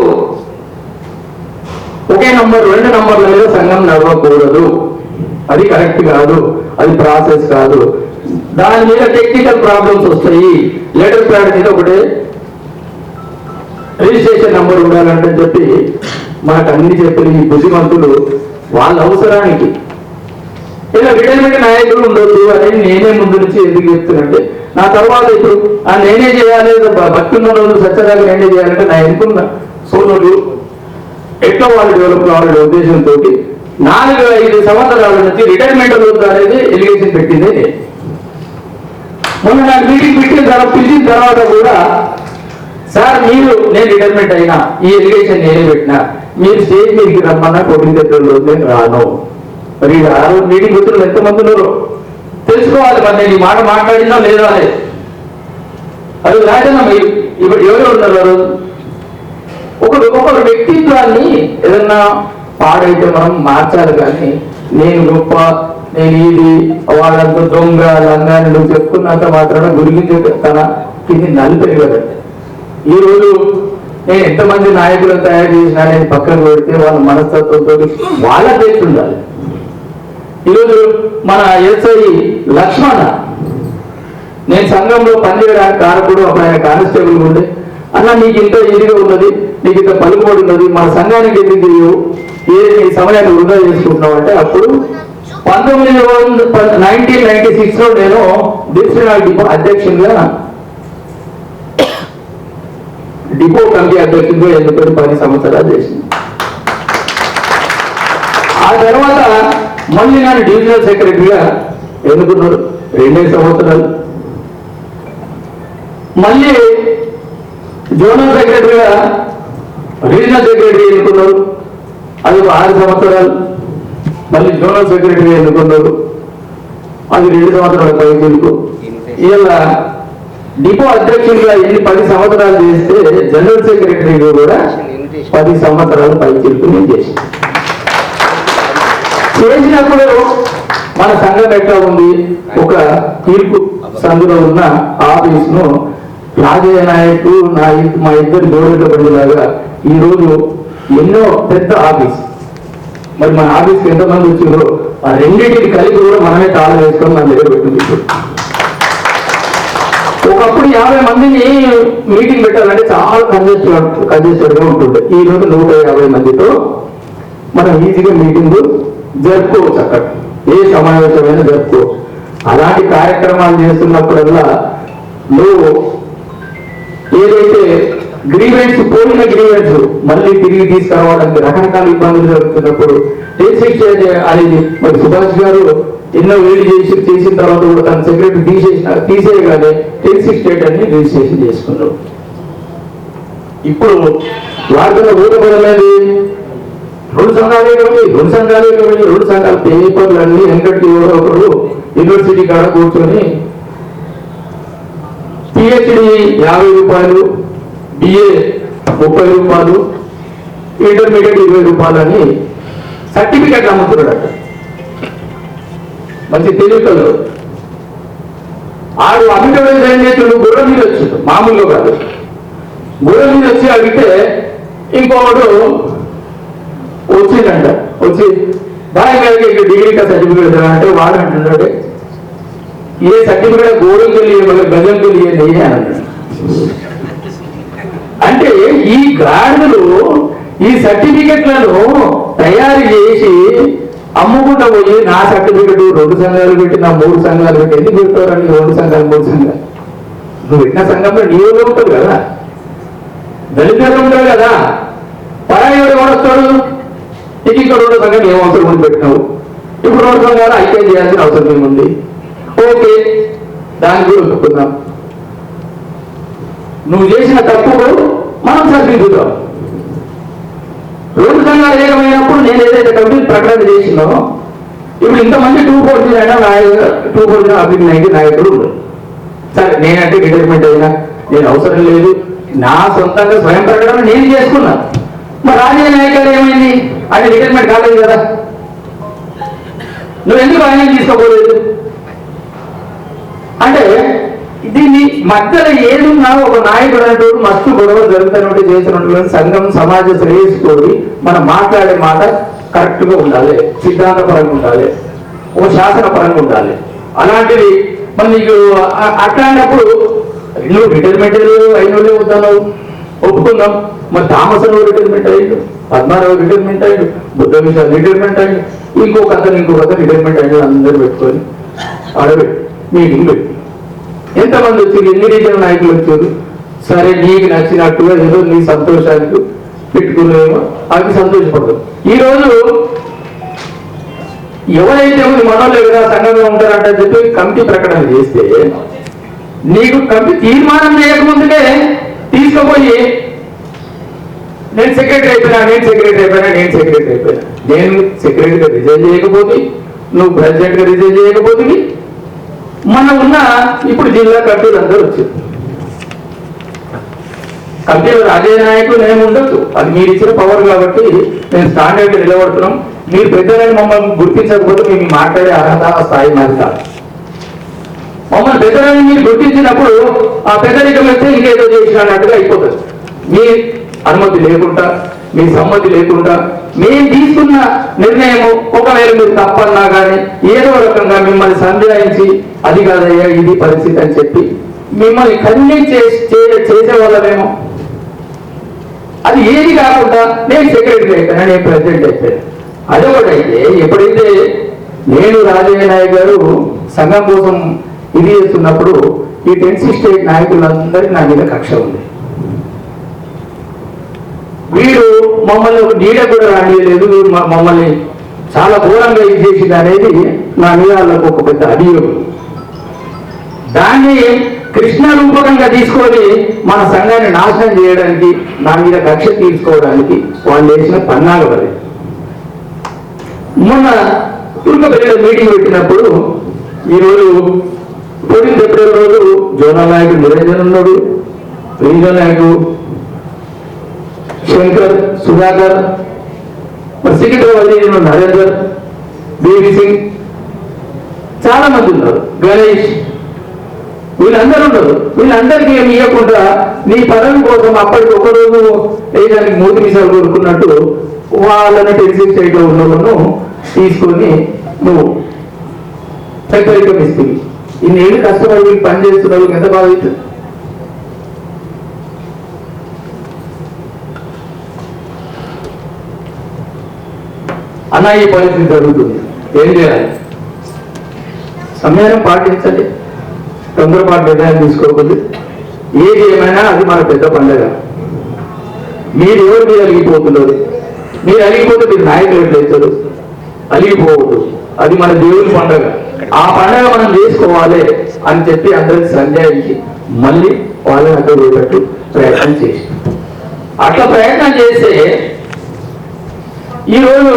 ఒకే నంబర్ 2 నంబర్ల మీద సంఘం నడవకూడదు, అది కరెక్ట్ కాదు, అది ప్రాసెస్ కాదు, దాని మీద టెక్నికల్ ప్రాబ్లమ్స్ వస్తాయి, లెటర్ ప్యాడ్ మీద ఒకటే రిజిస్ట్రేషన్ నంబర్ ఉండాలంటే చెప్పి మనకు అన్ని చెప్పిన ఈ బుద్ధిమంతులు వాళ్ళ అవసరానికి ఇలా రిటైర్మెంట్ నాయకులు ఉండొద్దు అని నేనే ముందు నుంచి ఎందుకు చెప్తున్నంటే, నా తర్వాత ఇప్పుడు నేనే చేయాలి, భక్తున్న రోజు సత్యదాకా నేనే చేయాలంటే నా ఎన్నుకున్న సోదరులు ఎట్లా వాళ్ళు డెవలప్ కావాలనే ఉద్దేశంతో 4-5 సంవత్సరాల నుంచి రిటైర్మెంట్ వద్దు అనేది ఎలిగేషన్ పెట్టింది. మొన్న నాకు మీటింగ్ పిలిచిన తర్వాత కూడా, సార్ నేను రిటైర్మెంట్ అయినా ఈ ఎలిగేషన్ నేనే పెట్టినా, మీరు స్టేజ్ మీదకి రమ్మన్నా కోటింగ్ దగ్గర రోజు నేను రాను. మరి ఆ రోజు మీటింగ్ వచ్చిన ఎంతమంది ఉన్నారో తెలుసుకోవాలి. మరి నేను ఈ మాట మాట్లాడినా లేదా అనేది. అది రాజన్న మీరు ఇప్పుడు ఎవరు ఉన్నారు ఆ రోజు? ఒకరు వ్యక్తిత్వాన్ని ఏదన్నా పాడైతే మనం మార్చాలి, కానీ నేను గొప్ప, నేను ఇది వాళ్ళంత దొంగ లంగాన్ని నువ్వు చెప్పుకున్నంత మాత్రాన గురించి తన కింది నలిపేది కదండి. ఈరోజు నేను ఎంతమంది నాయకులను తయారు చేసినా నేను పక్కన పెడితే వాళ్ళ మనస్తత్వంతో వాళ్ళ చేసి ఉండాలి. ఈరోజు మన ఎస్ఐ లక్ష్మణ, నేను సంఘంలో పనిచేయడానికి కారకుడు, అప్పుడు ఆయన కానిస్టేబుల్ ఉండే, అన్న నీకు ఇంత ఇదిగా ఉన్నది, నీకు ఇంత పలుకుబడి ఉన్నది, మన సంఘానికి ఎందుకు ఏ సమయాన్ని వృధా చేసుకుంటున్నావు అంటే, అప్పుడు 1996లో నేను డివిజనల్ డిపో అధ్యక్షునిగా, డిపో కమిటీ అధ్యక్షునిగా ఎన్నుకొని 10 సంవత్సరాలు చేసింది. ఆ తర్వాత మళ్ళీ నన్ను డివిజనల్ సెక్రటరీగా ఎన్నుకున్నారు 2 సంవత్సరాలు. మళ్ళీ జోనల్ సెక్రటరీగా రీజనల్ సెక్రటరీ ఎన్నుకున్నారు, అది 6 సంవత్సరాలు. మళ్ళీ జోనల్ సెక్రటరీ ఎన్నుకున్నారు, అది 2 సంవత్సరాల పైకి. ఇలా డిపో అధ్యక్షుడిగా 10 సంవత్సరాలు చేస్తే జనరల్ సెక్రటరీగా కూడా 10 సంవత్సరాల పైకి నేను చేసినప్పుడు మన సంఘం ఎట్లా ఉంది, ఒక తీర్పు సందులో ఉన్న ఆఫీస్ను రాజయ్య నాయక్ మా ఇద్దరు జోడెట్ల పడిలాగా ఈరోజు ఎన్నో పెద్ద ఆఫీస్. మరి మన ఆఫీస్కి ఎంతమంది వచ్చిందో ఆ రెండింటిని కలిపి కూడా మనమే తాళం వేసుకొని మన దగ్గర పెట్టుకుంది. ఒకప్పుడు 50 మందిని మీటింగ్ పెట్టాలంటే చాలా కంజెస్టెడ్గా ఉంటుంది. ఈ రోజు 150 మందితో మనం ఈజీగా మీటింగ్ జరుపుకోవచ్చు. అక్కడ ఏ సమావేశమైనా జరుపుకోవచ్చు. అలాంటి కార్యక్రమాలు చేస్తున్నప్పుడల్లా నువ్వు ఏదైతే గ్రీవెన్స్ పోయిన గ్రీవెన్స్ మళ్ళీ తిరిగి తీసుకురావడానికి రకరకాల ఇబ్బందులు జరుగుతున్నప్పుడు అనేది మరి సుభాష్ గారు ఎన్నో వేడి చేసిన తర్వాత కూడా తన సెక్రటరీ తీసేయగానే 10-6 స్టేట్ అన్ని రిజిస్ట్రేషన్ చేసుకున్నారు. ఇప్పుడు వాటిలో ఊరపడలేదు 2 సంఘాలే కాబట్టి 2 సంఘాల పేపర్లు అన్ని వెంకటి ఒకరు యూనివర్సిటీ కాడ కూర్చొని పిహెచ్డి 50 రూపాయలు, బిఏ 30 రూపాయలు, ఇంటర్మీడియట్ 20 రూపాయలు అని సర్టిఫికెట్ అమ్ముతున్నాడట. మంచి తెలివికలు ఆడు అమ్మిటోడు ఏం చేతుడు గుర్రం మీద వచ్చాడు, మామూలుగా కాదు. గుర్రం మీద వచ్చి అడిగితే ఇంకొకడు వచ్చిందంట, వచ్చి బాగా డిగ్రీ సర్టిఫికేట్ అంటే వాడు అంటున్నాడు ఏ సర్టిఫికేట్ గోడకు వెళ్ళి గజంకి వెళ్ళి అని అన్నాడు. అంటే ఈ గాడిదలు ఈ సర్టిఫికెట్లను తయారు చేసి అమ్ముకుంటా పోయి నా సర్టిఫికెట్ 2 సంఘాలు పెట్టి నా 3 సంఘాలు పెట్టి ఎందుకు పెట్టారని 2 సంఘాలు 3 సంఘాలు నువ్వు పెట్టిన సంఘంలో నీ ఊళ్ళో ఉంటుంది కదా, దళితులు ఉంటాడు కదా, పరాయుడు కూడా వస్తాడు. నీకు ఇంకా 2 సంఘాలు ఏం అవసరం ఉంది పెట్టినావు, ఇప్పుడు 2 సంఘాలు ఐక్యం చేయాల్సిన అవసరం ఏముంది? ఓకే, దాన్ని కూడా ఒప్పుకుందాం. నువ్వు చేసిన తప్పుకు మనం సరిదిద్దుతాం. 2 సంఘాలు ఏకమైనప్పుడు నేను ఏదైతే కమిటీ ప్రకటన చేసినో ఇప్పుడు ఇంతమంది 240 అయినా 240 అభివృద్ధి నాయకుడు ఉన్నారు. సరే, నేనంటే రిటైర్మెంట్ అయినా నేను అవసరం లేదు, నా సొంతంగా స్వయం ప్రకటన నేను చేసుకున్నా. మరి రాజకీయ నాయకులు ఏమైంది? ఆయన రిటైర్మెంట్ కాలేదు కదా, నువ్వు ఎందుకు ఆయన తీసుకోలేదు? అంటే దీన్ని మధ్యలో ఏదున్నా ఒక నాయకుడు అంటూ మస్తు గొడవ జరుగుతున్నట్టు చేసినటువంటి సంఘం సమాజ శ్రేయస్సు కోరి మనం మాట్లాడే మాట కరెక్ట్ గా ఉండాలి, సిద్ధాంతపరంగా ఉండాలి, ఓ శాసన పరంగా ఉండాలి. అలాంటిది మరి నీకు అట్లాంటప్పుడు నువ్వు రిటైర్మెంట్ అయిన వాళ్ళే వద్దావు, ఒప్పుకుందాం. మరి థామసరావు రిటైర్మెంట్ అయ్యాడు, పద్మారావు రిటైర్మెంట్ అయ్యాడు, బుద్ధ విశాల్ రిటైర్మెంట్ అయ్యాడు, ఇంకొక అతను రిటైర్మెంట్ అయ్యాడు. అందరూ పెట్టుకొని ఆడబెట్టి మీటింగ్ పెట్టి ఎంతమంది వచ్చారు, ఎన్ని రీజనల్ నాయకులు వచ్చారు. సరే, నీకు నచ్చినట్టుగా ఏదో నీ సంతోషానికి పెట్టుకునేమో అది సంతోషపడదు. ఈరోజు ఎవరైతే మనోళ్ళు ఎవరైనా సంఘంగా ఉంటారంటే చెప్పి కమిటీ ప్రకటన చేస్తే నీకు కమిటీ తీర్మానం చేయకముందుకే తీసుకుపోయి నేను సెక్రటరీ అయిపోయినా, నేను సెక్రటరీగా రిజైన్ చేయకపోతే, నువ్వు ప్రెసిడెంట్గా రిజైన్ చేయకపోతే, మనం ఉన్న ఇప్పుడు జిల్లా కమిటీలు అందరూ వచ్చారు. కమిటీలో రాజకీయ నాయకులు నేను ఉండొచ్చు, అది మీరు ఇచ్చిన పవర్ కాబట్టి నేను స్టాండర్డ్ నిలబడుతున్నాం. మీరు పెద్దలని మమ్మల్ని గుర్తించకపోతే మేము మాట్లాడే అర్హత స్థాయి మాది కాదు. మమ్మల్ని పెద్దలని మీరు గుర్తించినప్పుడు ఆ పెద్దరికం వస్తే ఇంకేదో చేసినట్టుగా అయిపోతుంది. మీ అనుమతి లేకుండా, మీ సమ్మతి లేకుండా మేము తీసుకున్న నిర్ణయం ఒకవేళ మీరు తప్పన్నా కానీ ఏదో రకంగా మిమ్మల్ని సందేహించి అది కాదయ్యా ఇది పరిస్థితి అని చెప్పి మిమ్మల్ని కన్విన్స్ చేసేవాళ్ళమేమో. అది ఏది కాకుండా నేను సెక్రటరీ అయిపోయినా, నేను ప్రెసిడెంట్ అయిపోయాను. అదొకటైతే ఎప్పుడైతే నేను రాజయ్య నాయక్ గారు సంఘం కోసం ఇది చేస్తున్నప్పుడు ఈ 10th స్టేట్ నాయకులందరికీ నా మీద కక్ష ఉంది. వీరు మమ్మల్ని ఒక నీడ కూడా రానియలేదు, మమ్మల్ని చాలా ఘోరంగా ఇది చేసింది అనేది నా మీద వాళ్ళకు ఒక పెద్ద అభియోగం. దాన్ని కృష్ణ రూపకంగా తీసుకొని మన సంఘాన్ని నాశనం చేయడానికి, నా మీద కక్ష తీసుకోవడానికి వాళ్ళు వేసిన పన్నాగ వరే. మొన్న తుర్కపల్లిలో మీటింగ్ పెట్టినప్పుడు ఈరోజు 14 ఏప్రిల్ రోజు జోనల్ నాయకుడు నిరంజన్ ఉన్నాడు, రీజనల్ నాయకుడు శంకర్, సుధాకర్, మరి సికింద్రాబాద్ నరేందర్, బేబీ సింగ్, చాలా మంది ఉన్నారు, గణేష్, వీళ్ళందరూ ఉన్నారు. వీళ్ళందరికీ ఏమి ఇవ్వకుండా నీ పదవి కోసం అప్పటికి ఒకరోజు వేయడానికి 3 నిమిషాలు కోరుకున్నట్టు వాళ్ళని 10th స్టేట్ లో ఉన్న వాళ్ళను తీసుకొని నువ్వు పెద్దరికం ఇస్తుంది. ఇన్నేళ్ళు కష్టపడి వీళ్ళు పని చేస్తున్న వాళ్ళకి ఎంత బాధ అవుతుంది? అన్న ఈ పరిస్థితి జరుగుతుంది, ఏం చేయాలి? సమయాన్ని పాటించండి, తొందరపాటు నిర్ణయం తీసుకోకూడదు. ఏది ఏమైనా అది మన పెద్ద పండుగ. మీరు ఎవరు మీరు అలిగిపోతున్నారు? మీరు అలిగిపోతే మీరు నాయకులు ఎట్లయితారు? అలిగిపోవద్దు, అది మన దేవుని పండుగ. ఆ పండుగ మనం చేసుకోవాలి అని చెప్పి అందరికి సంజాయించి మళ్ళీ వాళ్ళని అక్కడ పోయేటట్టు ప్రయత్నం చేసి అట్లా ప్రయత్నం చేస్తే ఈరోజు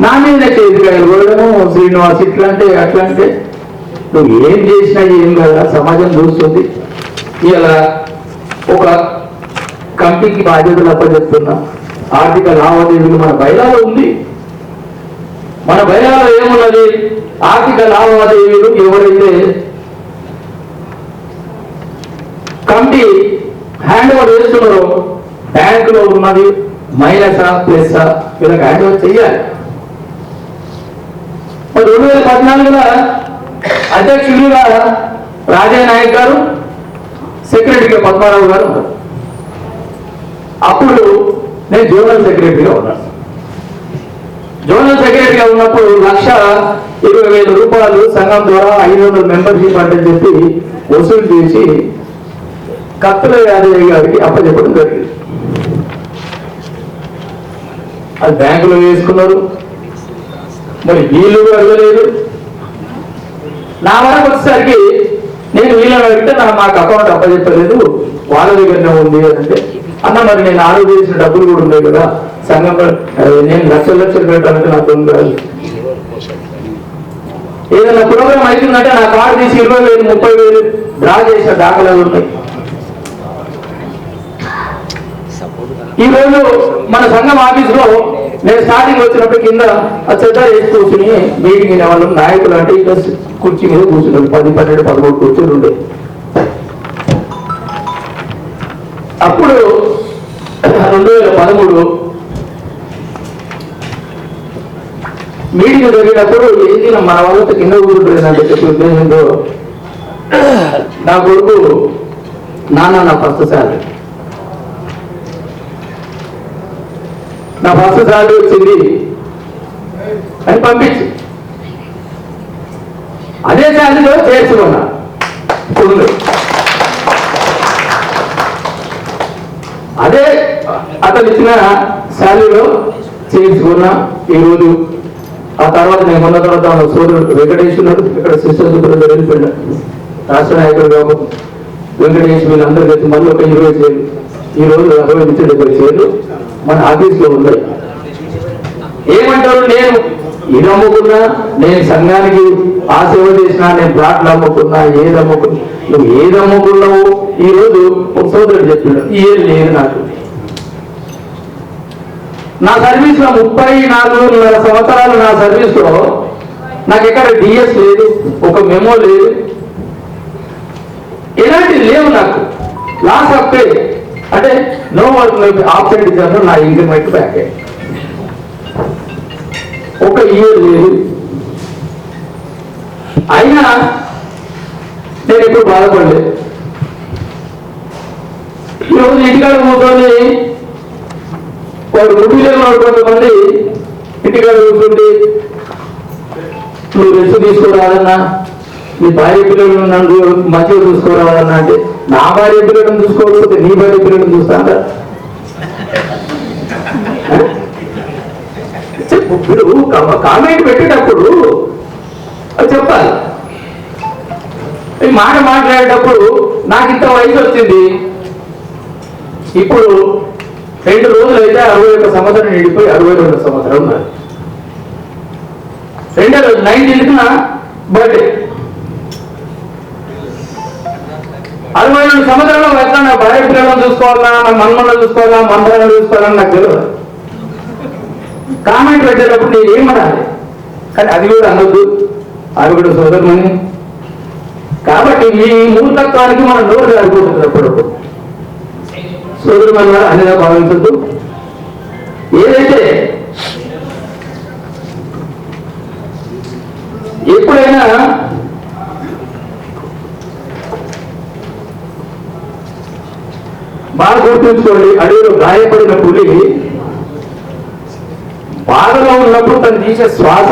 నా మీద చేతికాయలు కొడము శ్రీనివాస్ ఇట్లా అంటే అట్లా అంటే నువ్వు ఏం చేసినా ఏం కదా, సమాజం చూస్తుంది. ఇలా ఒక కమిటీకి బాధ్యతలు అప్పచెప్తున్నా. ఆర్థిక లావాదేవీలు మన బయలాలో ఉంది. మన బయలాలో ఏమున్నది? ఆర్థిక లావాదేవీలు ఎవరైతే కమిటీ హ్యాండ్ ఓవర్ చేస్తున్నారో బ్యాంకులో ఉన్నది మైనసా ప్లస్సా వీళ్ళకి హ్యాండ్ ఓవర్ చెయ్యాలి. 2010 2014లో అధ్యక్షుడిగా రాజయ్య నాయక్ గారు, సెక్రటరీగా పద్మారావు గారు ఉన్నారు. అప్పుడు నేను జోనల్ సెక్రటరీగా ఉన్నాను. జోనల్ సెక్రటరీగా ఉన్నప్పుడు 1,20,000 రూపాయలు సంఘం ద్వారా 500 మెంబర్షిప్ అంటే చెప్పి వసూలు చేసి కత్తుల యాదయ్య గారికి అప్పచెప్పడం జరిగింది. అది బ్యాంకులో వేసుకున్నారు. మరి వీళ్ళు అడగలేదు. నా వరకు వచ్చేసరికి నేను వీళ్ళని అడిగితే మాకు అకౌంట్ అప్పచెప్పలేదు, వాళ్ళ దగ్గరనే ఉంది అంటే, అన్న మరి నేను ఆర్డర్ చేసిన డబ్బులు కూడా ఉన్నాయి కదా సంఘం, నేను లక్షలు పెట్టాలంటే నాకు ఉంది కాదు. ఏదైనా ప్రోగ్రామ్ అవుతుందంటే నా కార్డు తీసి 20,000 30,000 డ్రా చేసిన దాఖలాలు ఉన్నాయి. ఈ రోజు మన సంఘం ఆఫీసులో నేను స్టార్టింగ్ వచ్చినప్పుడు కింద చెత్త వేసి కూర్చుని మీటింగ్ అయిన వాళ్ళు నాయకులు అంటే ఇక కుర్చీ మీద కూర్చున్నారు. 10, 12, 13 కుర్చీలు ఉండే. అప్పుడు 2013 మీటింగ్ జరిగినప్పుడు ఏంటి మన వాళ్ళతో కింద కూర్చుంటుందంటే చెప్పి ఉద్దేశంతో నా కొడుకు నా ఫస్ట్ శాలరీ వచ్చింది అని పంపించి అదే శాలరీలో చేర్చుకున్నా. అదే అతను ఇచ్చిన శాలరీలో చేర్చుకున్నా. ఈరోజు ఆ తర్వాత నేను మొన్న తర్వాత సోదరుడు వెంకటేశ్వరుడు ఇక్కడ సిస్టర్ సూపర్ వెళ్ళిపోయినా రాష్ట్ర నాయకుడు కాబట్టి వెంకటేశ్వర వీళ్ళందరూ కలిసి మళ్ళీ ఒక 20 చేయాలి. ఈ రోజు 60-70 చేయాలి మన ఆఫీస్లో ఉన్నాయి. ఏమంటారు, నేను ఇది అమ్ముకున్నా, నేను సంఘానికి ఆ సేవ చేసినా, నేను ప్లాట్లు అమ్ముకున్నా, ఏది అమ్ముకున్నా, నువ్వు ఏది అమ్ముకున్నావు ఈ రోజు ఒక సోదరుడు చెప్పినాడు ఏది లేదు నాకు. నా సర్వీస్ లో 34 సంవత్సరాలు నా సర్వీస్ లో నాకు ఎక్కడ డిఎస్ లేదు, ఒక మెమో లేదు, ఎలాంటివి లేవు. నాకు లాస్ ఆఫ్ పే అంటే నో వర్క్ ఆబ్సెంట్ ఇచ్చాను. నా ఇంక్రిమెంట్ బ్యాక్ ఒక ఇయర్ లేదు. అయినా నేను ఎప్పుడు బాధపడలేదు. ఈరోజు ఇంటికాడ కూర్చొని వాడు గుడిలో కొంతమంది ఇంటికాడ కూర్చుంటే నువ్వు రెస్ట్ తీసుకోరాదన్నా, నీ భార్య పిల్లలు నన్ను మంచిగా చూసుకోరాదన్నా అంటే, నా భార్య పిల్లలను చూసుకోకపోతే నీ భార్య పిల్లలను చూస్తా అంటారు. ఇప్పుడు కామెంట్ పెట్టేటప్పుడు అది చెప్పాలి. ఈ మాట మాట్లాడేటప్పుడు నాకు ఇంత వయసు వచ్చింది, ఇప్పుడు 2 రోజులు అయితే 61 సంవత్సరం నిండిపోయి 62 సంవత్సరం ఉన్నారు. 19th బర్త్డే 62 సంవత్సరంలో ఎట్లా నా భార్య పిల్లలను చూసుకోవాలా, నా మన్మలను చూసుకోవాలా, మందలను చూసుకోవాలని నాకు తెలియదు. కామెంట్ పెట్టేటప్పుడు నేను ఏమనాలి, కానీ అది కూడా అనొద్దు, అది కూడా సోదరుమని. కాబట్టి మీ మూర్ఖత్వానికి మనం నోరు జారిపోతుంది. అప్పుడప్పుడు సోదరుమని అనేదా భావించద్దు. ఏదైతే ఎప్పుడైనా బాగా గుర్తుంచుకోండి, అడవిలో గాయపడిన పులి బాధలో ఉన్నప్పుడు తను తీసే శ్వాస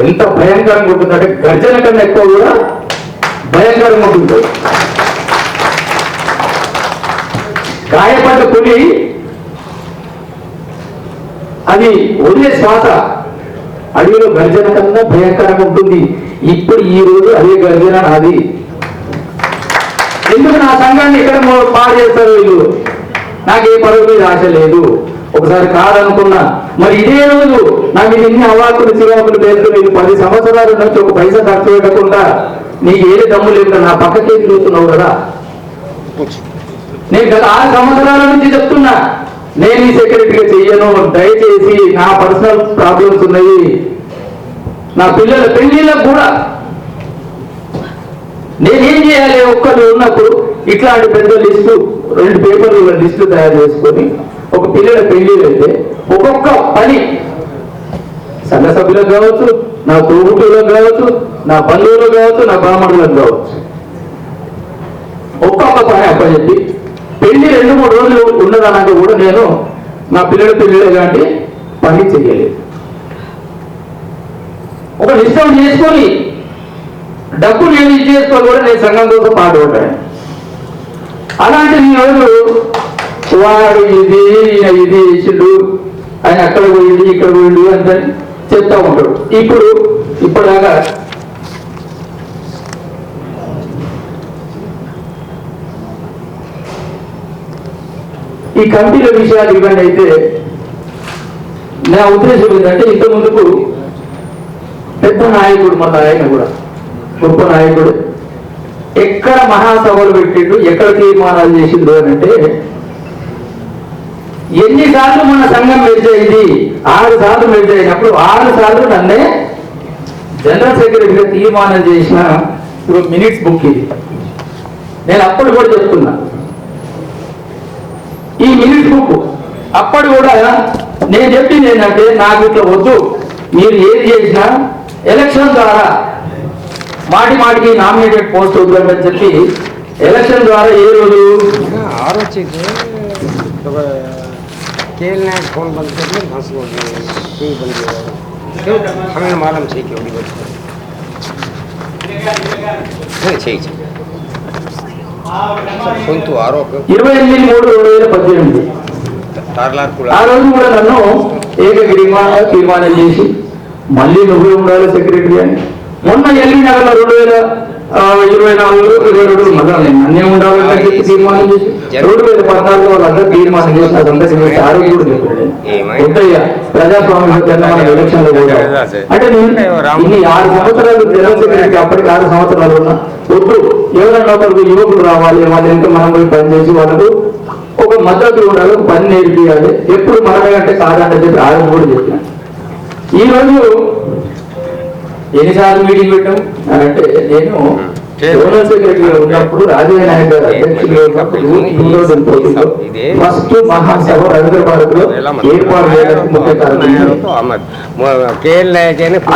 ఎంత భయంకరంగా ఉంటుందంటే గర్జన కన్నా ఎక్కువ కూడా భయంకరంగా ఉంటుంది. గాయపడ్డ పులి అది వదిలే శ్వాస అడవిలో గర్జన కన్నా భయంకరంగా ఉంటుంది. ఇప్పుడు ఈ రోజు అదే గర్జన నాది. ఎందుకు నా సంఘాన్ని ఇక్కడ పాడు చేస్తారు వీళ్ళు? నాకే పరువు మీద ఆశ లేదు. ఒకసారి కాదనుకున్నా, మరి ఇదే రోజు నాకు ఇన్ని అవాకులు చిరాకులు పేరుతో 10 సంవత్సరాల నుంచి ఒక పైసా ఖర్చు పెట్టకుండా నీకు ఏది దమ్ము లేదు నా పక్కకే తిరుగుతున్నావు కదా. నేను గత 6 సంవత్సరాల నుంచి చెప్తున్నా, నేను ఈ సెక్రటరీగా చెయ్యను, దయచేసి నా పర్సనల్ ప్రాబ్లమ్స్ ఉన్నాయి, నా పిల్లల పెళ్లిళ్ళకు కూడా నేనేం చేయాలి. ఒక్కరు ఉన్నప్పుడు ఇట్లాంటి పెద్ద లిస్టు 2 పేపర్ల లిస్టు తయారు చేసుకొని ఒక పిల్లల పెళ్లిళ్ళు అయితే ఒక్కొక్క పని సంఘ సభ్యులకు కావచ్చు, నా తోబుట్టులకు కావచ్చు, నా బంధువులకు కావచ్చు, నా బామడులకు కావచ్చు, ఒక్కొక్క పని అప్పచెప్పి పెళ్లి 2-3 రోజులు ఉన్నదన్నాక కూడా నేను నా పిల్లలే కానీ పని చెయ్యలేదు. ఒక నిష్టం చేసుకొని డబ్బు నేను ఇచ్చేసుకొని కూడా నేను సంఘం కోసం పాటుపడ్డాను. అలాంటి ఈరోజు వాడు ఇది ఇది ఇచ్చిండు, ఆయన అక్కడ పోయింది ఇక్కడ పోయిండు అని చెప్తా ఉంటాడు. ఇప్పటిదాకా ఈ కమిటీల విషయాలు ఇవన్నీ అయితే నా ఉద్దేశం ఏంటంటే ఇంత ముందుకు పెద్ద నాయకుడు మన ఆయన కూడా గొప్ప నాయకుడు ఎక్కడ మహాసభలు పెట్టిండు, ఎక్కడ తీర్మానాలు చేసిండు అని అంటే ఎన్నిసార్లు మన సంఘం మెర్జ్ అయింది, 6 సార్లు మెర్జ్ అయినప్పుడు 6 సార్లు నన్నే జనరల్ సెక్రటరీగా తీర్మానం చేసిన మినిట్స్ బుక్ ఇది. నేను అప్పుడు కూడా చెప్తున్నా, ఈ మినిట్స్ బుక్ అప్పుడు కూడా నేను చెప్పింది ఏంటంటే నాకు ఇట్లా వద్దు, మీరు ఏది చేసినా ఎలక్షన్ ద్వారా మాటికి నామినేటెడ్ పోస్ట్ వద్దని చెప్పి ఎలక్షన్ ద్వారా ఏ రోజు केल नायक फोन बंद कर ले घास को टीवी बंद हो हमें मालूम है कि होगी नहीं ठीक है फोन तो आरोप 28/3/2018 ఆ రోజు కూడా నన్ను ఏకగ్రీవంగా తీర్మానం చేసి మళ్ళీ నువ్వే ఉండాలి సెక్రటరీ అని. మొన్న ఎల్లినగర్లో 2024-22 మళ్ళీ నన్నే ఉండాలని చెప్పి తీర్మానం చేసి 2014 వాళ్ళందరూ తీర్మానం చేసి అదంతా ఆ రోజు కూడా చెప్పాడు వద్దయ్యా ప్రజాస్వామ్యంలో తెలంగాణ ఎలక్షన్లో కూడా అంటే నేను ఇన్ని 6 సంవత్సరాలు జనరల్ సెక్రటరీ అప్పటికి 6 సంవత్సరాలు ఉన్నా వద్దు, ఎవరైనా ఒకరికి యువకులు రావాలి, వాళ్ళ వెనుక మనం పోయి పనిచేసి వాళ్ళకు ఒక మద్దతు ఉండాలి, ఒక పని నేర్పియాలి, ఎప్పుడు మనమే అంటే కాదని చెప్పి ఆ రోజు కూడా చెప్పిన. ఈరోజు ఎన్నిసార్లు మీటింగ్ పెట్టాం అని అంటే నేను జనరల్ సెక్రటరీగా ఉన్నప్పుడు రాజయ్య నాయక్ గారు అధ్యక్షులుగా ఉన్నప్పుడు 2014లో ఫస్ట్ మహాసభ హైదరాబాద్ లో ఏర్పాటు చేయడానికి ముఖ్య కారణం.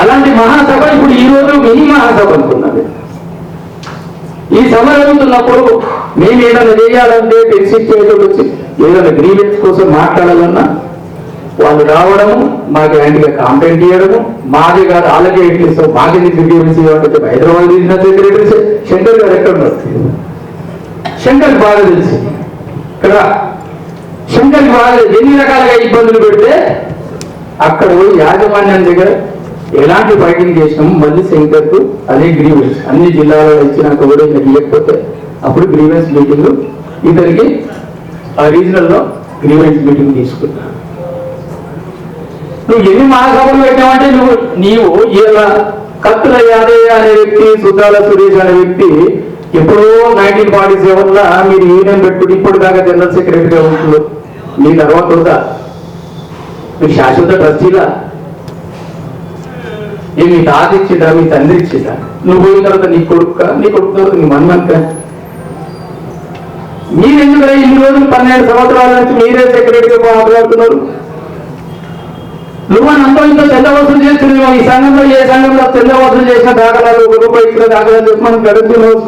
అలాంటి మహాసభ ఇప్పుడు ఈ రోజు మినీ మహాసభ అనుకున్నది. ఈ సభ జరుగుతున్నప్పుడు మేము ఏదైనా చేయాలంటే టెన్సిస్టేట్ వచ్చి ఏదైనా గ్రీవెన్స్ కోసం మాట్లాడాలన్నా వాళ్ళు రావడము, మాకు యాంటీగా కాంప్లైంట్ చేయడము, మాది కాదు వాళ్ళకే ఎట్లిస్తాం, మాకే గ్రీవెన్స్ ఇవ్వండి. హైదరాబాద్ తీసిన సెక్రటరీ శంకర్ గారు ఎక్కడ ఉన్నారు? శంకర్ బాగా తెలుసు ఇక్కడ. శంకర్ బాగా ఎన్ని రకాలుగా ఇబ్బందులు పెడితే అక్కడ యాజమాన్యం దగ్గర ఎలాంటి ఫైటింగ్ చేసినాము. మళ్ళీ శంకర్కు అదే గ్రీవెన్స్ అన్ని జిల్లాలో ఇచ్చినాక కూడా ఇవ్వకపోతే అప్పుడు గ్రీవెన్స్ మీటింగ్ ఇతనికి ఆ రీజనల్లో గ్రీవెన్స్ మీటింగ్ తీసుకున్నా. నువ్వు ఎన్ని మహాసభలు పెట్టావంటే నీవు ఇలా కత్తుల యాదయ్య అనే వ్యక్తి, సుద్దాల సురేష్ అనే వ్యక్తి ఎప్పుడో 1947లో మీరు యూనియన్ పెట్టుకుని ఇప్పుడు దాకా జనరల్ సెక్రటరీగా ఉంటున్నారు. మీ తర్వాత వద్దా మీరు శాశ్వత ట్రస్టీలా? మీ తాత ఇచ్చిందా, మీ తండ్రి ఇచ్చిందా? నువ్వు పోయిన తర్వాత నీ కొడుకు తర్వాత నీ మన్మంత. మీరెందుకు ఇన్ని రోజులు 12 సంవత్సరాల నుంచి మీరే సెక్రటరీగా మాట్లాడుతున్నారు? నువ్వు అంతా ఇంత చెంద వసూలు చేస్తున్నావు. ఈ సంఘంలో ఏ సంఘంలో చెంద వసూలు చేసిన దాఖలాలు, ₹1 ఇచ్చిన దాఖలాలు చెప్పి మనం గడుపుతున్నావు.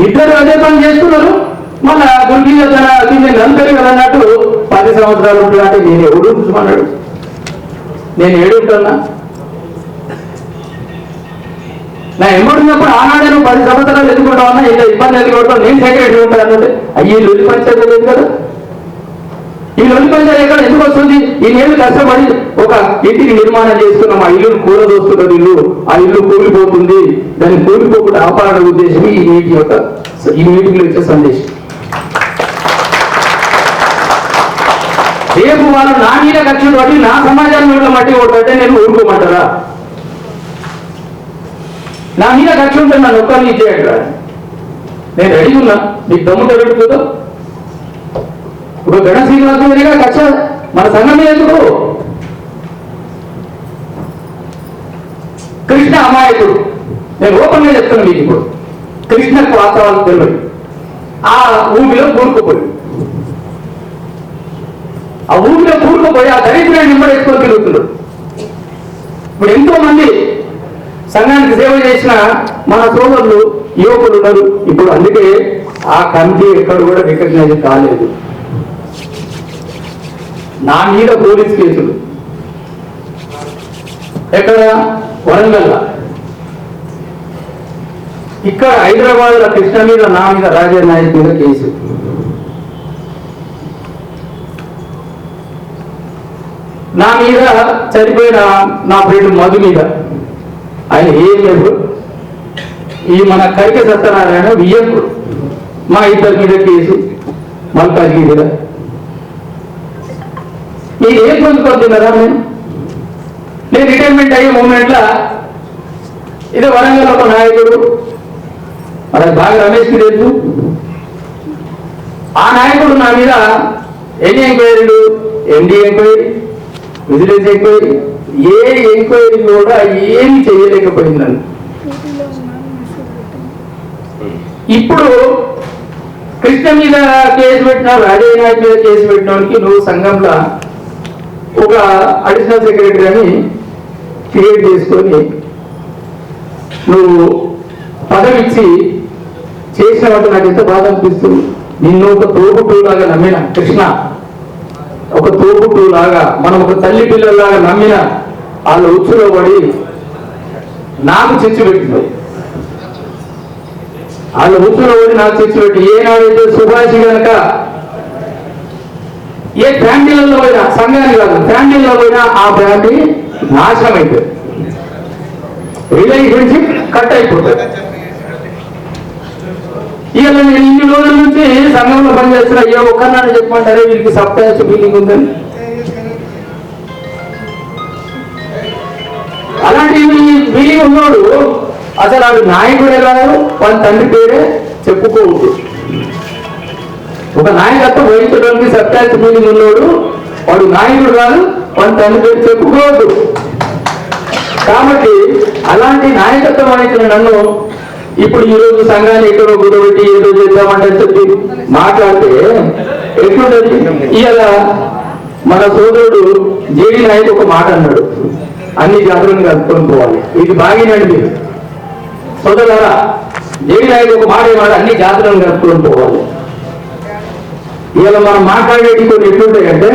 ఇద్దరు అదే పని చేస్తున్నారు. మళ్ళా గురికి నలుగురి కదా అన్నట్టు 10 సంవత్సరాలు ఉంటుందంటే నేను ఎవడు చూసుకున్నాడు? నేను ఏడుంటున్నా? నా ఎమ్మడున్నప్పుడు ఆనాడే నువ్వు 10 సంవత్సరాలు ఎదుర్కొంటావు అన్నా, ఇంత ఇబ్బంది ఎదుర్కొంటావు, నేను సెక్రటరీ ఉంటాను అన్నది. అయ్యి లొలి పంచాయతీ లేదు కదా. ఈ లొలి పంచాయతీ ఎక్కడ ఎందుకు వస్తుంది? ఈ నేను కష్టపడి ఒక ఇంటికి నిర్మాణం చేసుకున్నాం, ఆ ఇల్లును కూలదోస్తున్నది, ఆ ఇల్లు కూలిపోతుంది, దాన్ని కూలిపోకుండా ఆపాలనే ఉద్దేశం ఈ మీటింగ్ లో ఇచ్చే సందేశం. రేపు వాళ్ళు నా మీద ఖర్చులు పట్టి నా సమాజంలో మట్టి కొట్టే నేను ఊరుకోమంటారా? నా మీద ఖర్చు ఉంటే నన్ను ఒక్కరిని ఇచ్చేయట్రా. నేను రెడీ ఉన్నా, నీకు దమ్ము పెట్టుకుందా? ఒక గణ శ్రీనివాస ఖర్చు మన సంఘం ఎందుకు? కృష్ణ అమాయకుడు. నేను ఓపెన్ గా చెప్తాను మీకు. ఇప్పుడు కృష్ణకు వాస్తవాలు తెలియదు. ఆ ఊపిలో కూరుకుపోయి ఆ ఊరిలో కూరుకుపోయి ఆ దరిద్రాన్ని నిమ్మడెత్తుకొని తిరుగుతున్నాడు. ఇప్పుడు ఎంతో మంది సంఘానికి సేవ చేసిన మన సోదరులు యువకులు ఉన్నారు. ఇప్పుడు అందుకే ఆ కమిటీ ఎక్కడ కూడా రికగ్నైజ్ కాలేదు. నా మీద పోలీస్ కేసులు ఎక్కడ? వరంగల్. ఇక్కడ హైదరాబాద్ లో కృష్ణ మీద, నా మీద, రాజా నాయక్ మీద కేసు. నా మీద చనిపోయిన నా ఫ్రెండ్ మధు మీద, ఆయన ఏం లేదు. ఈ మన కైక సత్యనారాయణ వియ్యంకుడు, మా ఇద్దరి మీద కేసు మల్కాజ్గిరి మీద. మీరు ఏం పొందుకుంటున్నారా? నేను రిటైర్మెంట్ అయ్యే మూమెంట్లో ఇదే వరంగల్ ఒక నాయకుడు, మనకు బాగా రమేష్కి తెలుసు, ఆ నాయకుడు నా మీద ఎన్ని ఎంక్వైరీలు, ఎండి ఎంక్వైరీ, విజిలెన్స్ ఎంక్వైరీ, ఏ ఎంక్వైరీ కూడా ఏమి చేయలేకపోయిందని. ఇప్పుడు కృష్ణ మీద కేసు పెట్టిన, రాజయ్య నాయక్ మీద కేసు పెట్టినోడికి నువ్వు సంఘంలో ఒక అడిషనల్ సెక్రటరీ అని క్రియేట్ చేసుకొని నువ్వు పదవిచ్చి చేసినట్టు నాకు ఎంత బాధ అనిపిస్తుంది. నిన్ను ఒక తోబుట్టులాగా నమ్మిన కృష్ణ, ఒక తోబుట్టులాగా, మనం ఒక తల్లి పిల్లల్లాగా నమ్మిన వాళ్ళ ఉచ్చులో పడి నాకు చిచ్చు పెట్టింది. వాళ్ళ ఉచ్చులో పడి నాకు చిచ్చు పెట్టి, ఏనాడైతే సుభాషి కనుక ఏ ఫ్యామిలీలలో పోయినా, సంఘాన్ని కాదు ఫ్యామిలీలో పోయినా, ఆ ఫ్యామిలీ నాశనం అయిపోయింది, రిలేషన్షిప్ కట్ అయిపోతుంది. ఇక నేను ఇన్ని రోజుల నుంచి సంఘంలో పనిచేస్తున్నా, ఏ ఒక్కరినాడు చెప్పమంటారే వీరికి సబ్టాచ్ ఫీలింగ్ ఉందని. అలాంటి ఫీలింగ్ ఉన్నాడు అసలు వాడు నాయకుడే కాదు, వాళ్ళ తండ్రి పేరే చెప్పుకోవద్దు. ఒక నాయకత్వం వహించడానికి సబ్టాచ్ ఫీలింగ్ ఉన్నాడు, వాడు నాయకుడు కాదు, వాళ్ళ తండ్రి పేరు చెప్పుకోవద్దు. కాబట్టి అలాంటి నాయకత్వం వహించిన నన్ను ఇప్పుడు ఈరోజు సంఘాన్ని ఎక్కడో గుర్తుపెట్టి ఏదో చేద్దామంటే చెప్పి మాట్లాడితే ఎట్లుంటది? ఇవాళ మన సోదరుడు జేడీ నాయక్ ఒక మాట అన్నాడు, అన్ని జాతులను కలుపుకొని పోవాలి. ఇది బాగినండి మీరు సోదరులారా, జేడీ నాయక్ ఒక మాట ఏమాట, అన్ని జాతులను కలుపుకొని పోవాలి. ఇవాళ మనం మాట్లాడేటి కొన్ని ఎట్లుంటాయంటే,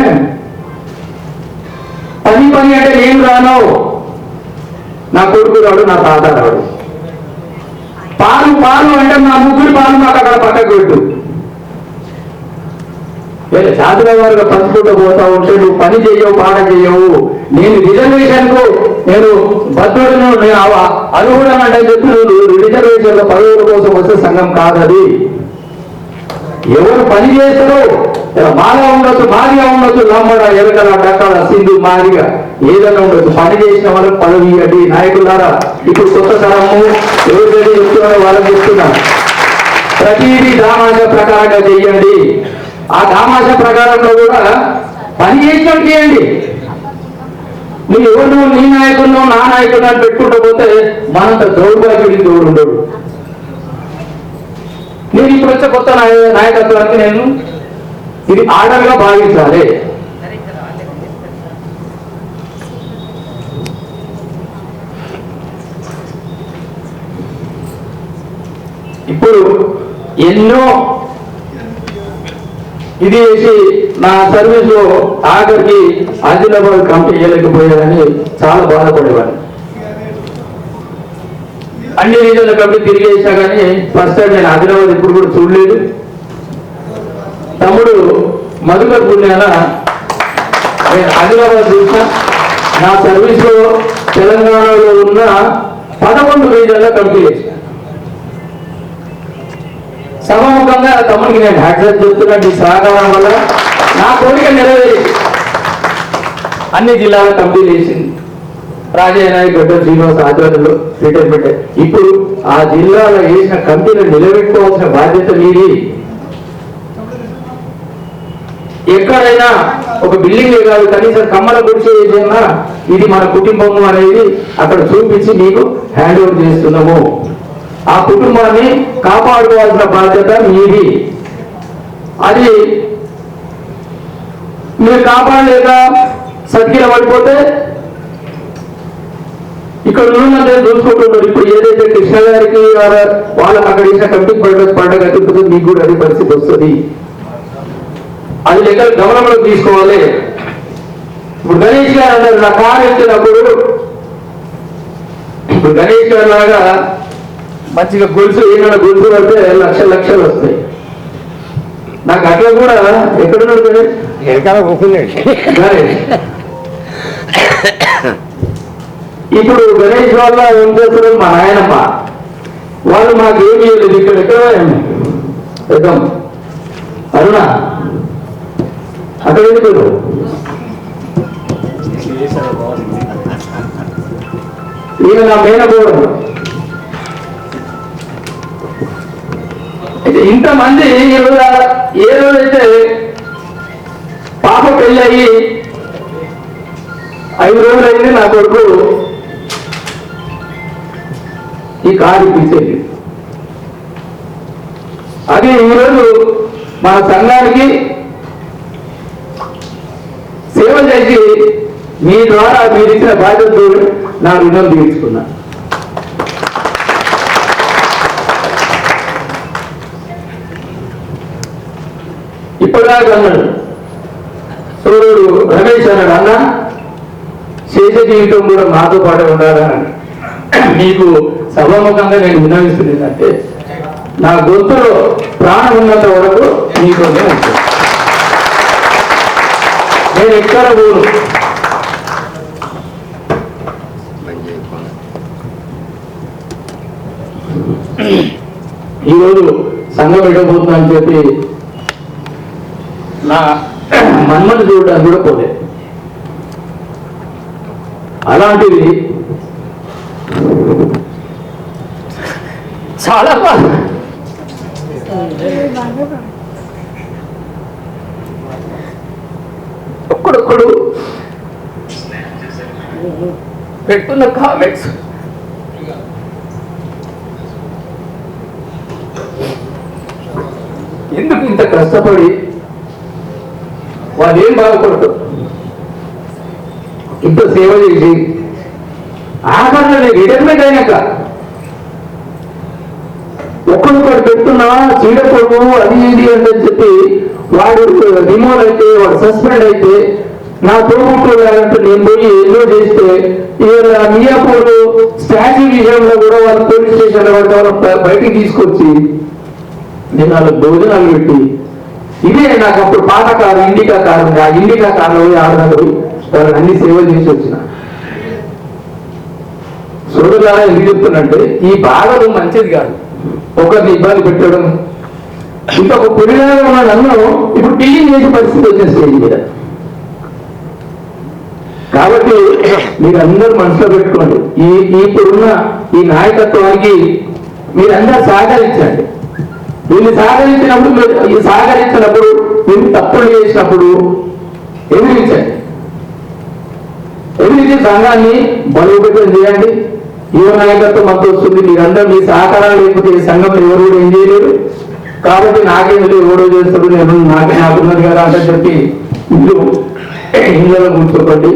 పని అంటే నేను రాను, నా కొడుకు రాడు, నా తాత రాడు. పాలు అంటే నా ముగ్గురు పాలు మాకు అక్కడ పక్కకు పెట్టు. జాతుల వారుగా పంచుకుంటూ పోతా ఉంటే నువ్వు పని చెయ్యవు, పాట చెయ్యవు. నేను రిజర్వేషన్ కు నేను భద్రుడును, నేను అర్హుడని అంటే చెప్పి నువ్వు రిజర్వేషన్ల పదవుల కోసం వస్తే సంఘం కాదది. ఎవరు పని చేస్తారో మాగా ఉండొచ్చు, మాదిగా ఉండొచ్చు, లంబడ, ఎరకల, డక్కల, సింధు, మాదిగా ఏదైనా ఉండొచ్చు, పని చేసిన వాళ్ళకి పదవి ఇవ్వండి. నాయకులారా, ఇప్పుడు కొత్త తరము ఎవరికైతే చెప్తున్నారో వాళ్ళకి చెప్తున్నారు, ప్రతిదీ దామాష ప్రకారంగా చెయ్యండి. ఆ దామాష ప్రకారంలో కూడా పని చేసినట్టు చేయండి. నువ్వు ఎవరు నీ నాయకులను నా నాయకులను అని పెట్టుకుంటూ పోతే మనంత దౌర్భాగ్యుడి దూరం ఉండడు. నేను ఇప్పుడు వచ్చే కొత్త నాయకత్వానికి నేను ఇది ఆర్డర్గా భావించాలి. ఇప్పుడు ఎన్నో ఇది చేసి నా సర్వీస్ లో ఆఖరికి ఆదిలాబాద్ కమిటీ చేయలేకపోయాదని చాలా బాధపడేవాడిని. అన్ని రీజన్ల కమిటీ తిరిగి వేసినా కానీ ఫస్ట్ టైం నేను ఆదిలాబాద్ ఇప్పుడు కూడా చూడలేదు. తమ్ముడు మధుకర్ పుణ్యాన నేను ఆదిలాబాద్ చూసిన. నా సర్వీస్ లో తెలంగాణలో ఉన్న 11 రీజన్ల కమిటీ చేసిన. సభాముఖంగా తమ్ముడికి నేను హ్యాట్సాప్ చెప్తున్నా, నీ సహకారం వల్ల నా కోరిక నెరవేరి అన్ని జిల్లాల కమిటీలు వేసింది. రాజయ్య నాయక్, గడ్డ శ్రీనివాస్ ఆధ్వర్యంలో రిటైర్మెంట్. ఇప్పుడు ఆ జిల్లాలో వేసిన కమిటీలు నిలబెట్టుకోవాల్సిన బాధ్యత మీది. ఎక్కడైనా ఒక బిల్డింగ్ కాదు, కనీసం కమ్మల గుడిసె ఏదైనా ఇది మన కుటుంబము అనేది అక్కడ చూపించి మీకు హ్యాండ్ ఓవర్ చేస్తున్నాము. ఆ కుటుంబాన్ని కాపాడుకోవాల్సిన బాధ్యత మీది. అది మీరు కాపాడలేక సత్కిల పడిపోతే ఇక్కడ ఉన్నదే చూసుకుంటున్నారు. ఇప్పుడు ఏదైతే కృష్ణ గారికి వాళ్ళకి అక్కడ ఇచ్చిన కమిటీ పండగ తిరుగుతుంది, మీకు కూడా అదే పరిస్థితి వస్తుంది. అది లెక్క గమనంలోకి తీసుకోవాలి. ఇప్పుడు గణేష్ గారు అన్నారు నా కారు ఎక్కినప్పుడు, ఇప్పుడు గణేష్ గారు లాగా మంచిగా గొలుసు ఏమైనా గొలుసు పడితే లక్షలు వస్తాయి. నాకు అట్లా కూడా ఎక్కడున్నాడు గణేష్? గణేష్ ఇప్పుడు గణేష్ వాళ్ళ ఏం చేస్తారు, మా నాయనమ్మ వాళ్ళు మాకు ఏం చేయలేదు. ఎక్కడ పెద్దం అరుణ అక్కడ ఎందుకు ఈయన నా మేనపోవడం. ఇంతమంది ఏ రోజైతే పాప పెళ్ళి అయ్యి 5 రోజులు అయింది నా కొడుకు ఈ కారు ఇప్పించేది. అది ఈరోజు మా సంఘానికి సేవ చేసి మీ ద్వారా మీరు ఇచ్చిన బాధ్యతతో నా రుణం తీర్చుకున్నా. ఇప్పటిదాకా అన్నాడు సోదరుడు రమేష్ అన్నాడు, అన్న శేష జీవితం కూడా మాతో పాటు ఉండాలని. మీకు సభాముఖంగా నేను విన్నవిస్తుందంటే నా గొంతులో ప్రాణం ఉన్నంత వరకు మీతోనే ఉంటుంది. నేను ఎక్కడ పోను. ఈరోజు సంఘం పెట్టబోతున్నా అని చెప్పి నా మన్మని చూడడానికి కూడా పోలే. అలాంటిది చాలా బాగా ఒక్కడొక్కడు పెట్టున్న కామెంట్స్ ఎందుకు ఇంత కష్టపడి వాళ్ళు ఏం బాధపడతారు, ఇంత సేవ చేసి ఆఖరణ రిటైర్మెంట్ అయినాక ఒక్కొక్కరు పెడుతున్నా చీడపడు అది ఇది అని చెప్పి వాడు రిమూవ్ అయితే వాడు సస్పెండ్ అయితే నా తోబుట్టులు అంటే నేను పోయి ఎన్నో చేస్తే ఇవాళ మియాపూర్ స్టాచ్యూ విషయంలో కూడా వాళ్ళు పోలీస్ స్టేషన్ లో బయటికి తీసుకొచ్చి నేను వాళ్ళకి భోజనాలు పెట్టి ఇదే నాకు అప్పుడు పాత కారు ఇండికా కారు ఉంది, ఆ ఇండికా కారులో పోయి ఆడనగరు వాళ్ళని అన్ని సేవలు చేసి వచ్చిన. సోదరులారా ఎందుకు చెప్తున్నంటే ఈ బాధలు మంచిది కాదు, ఒకరిని ఇబ్బంది పెట్టడం. ఇంకొక పురిలాగా ఉన్న నన్ను ఇప్పుడు టీచింగ్ చేసే పరిస్థితి వచ్చిన స్టేజ్ మీద. కాబట్టి మీరందరూ మనసులో పెట్టుకోండి, ఇప్పుడున్న ఈ నాయకత్వానికి మీరందరూ సహకరించండి. వీళ్ళు సహకరించినప్పుడు వీళ్ళు తప్పులు చేసినప్పుడు ఎదిరించండి. ఎదిరించి సంఘాన్ని బలోపేతం చేయండి. యువ నాయకత్వం అంత వస్తుంది. మీరందరూ మీ సహకారం లేకపోతే ఈ సంఘంలో ఎవరు కూడా ఏం చేయలేరు. కాబట్టి నాకేందుకు ఎవరో చేస్తాడు, నేను నాకున్నది కదా అంటే చెప్పి ఇళ్ళలో కూర్చోకండి,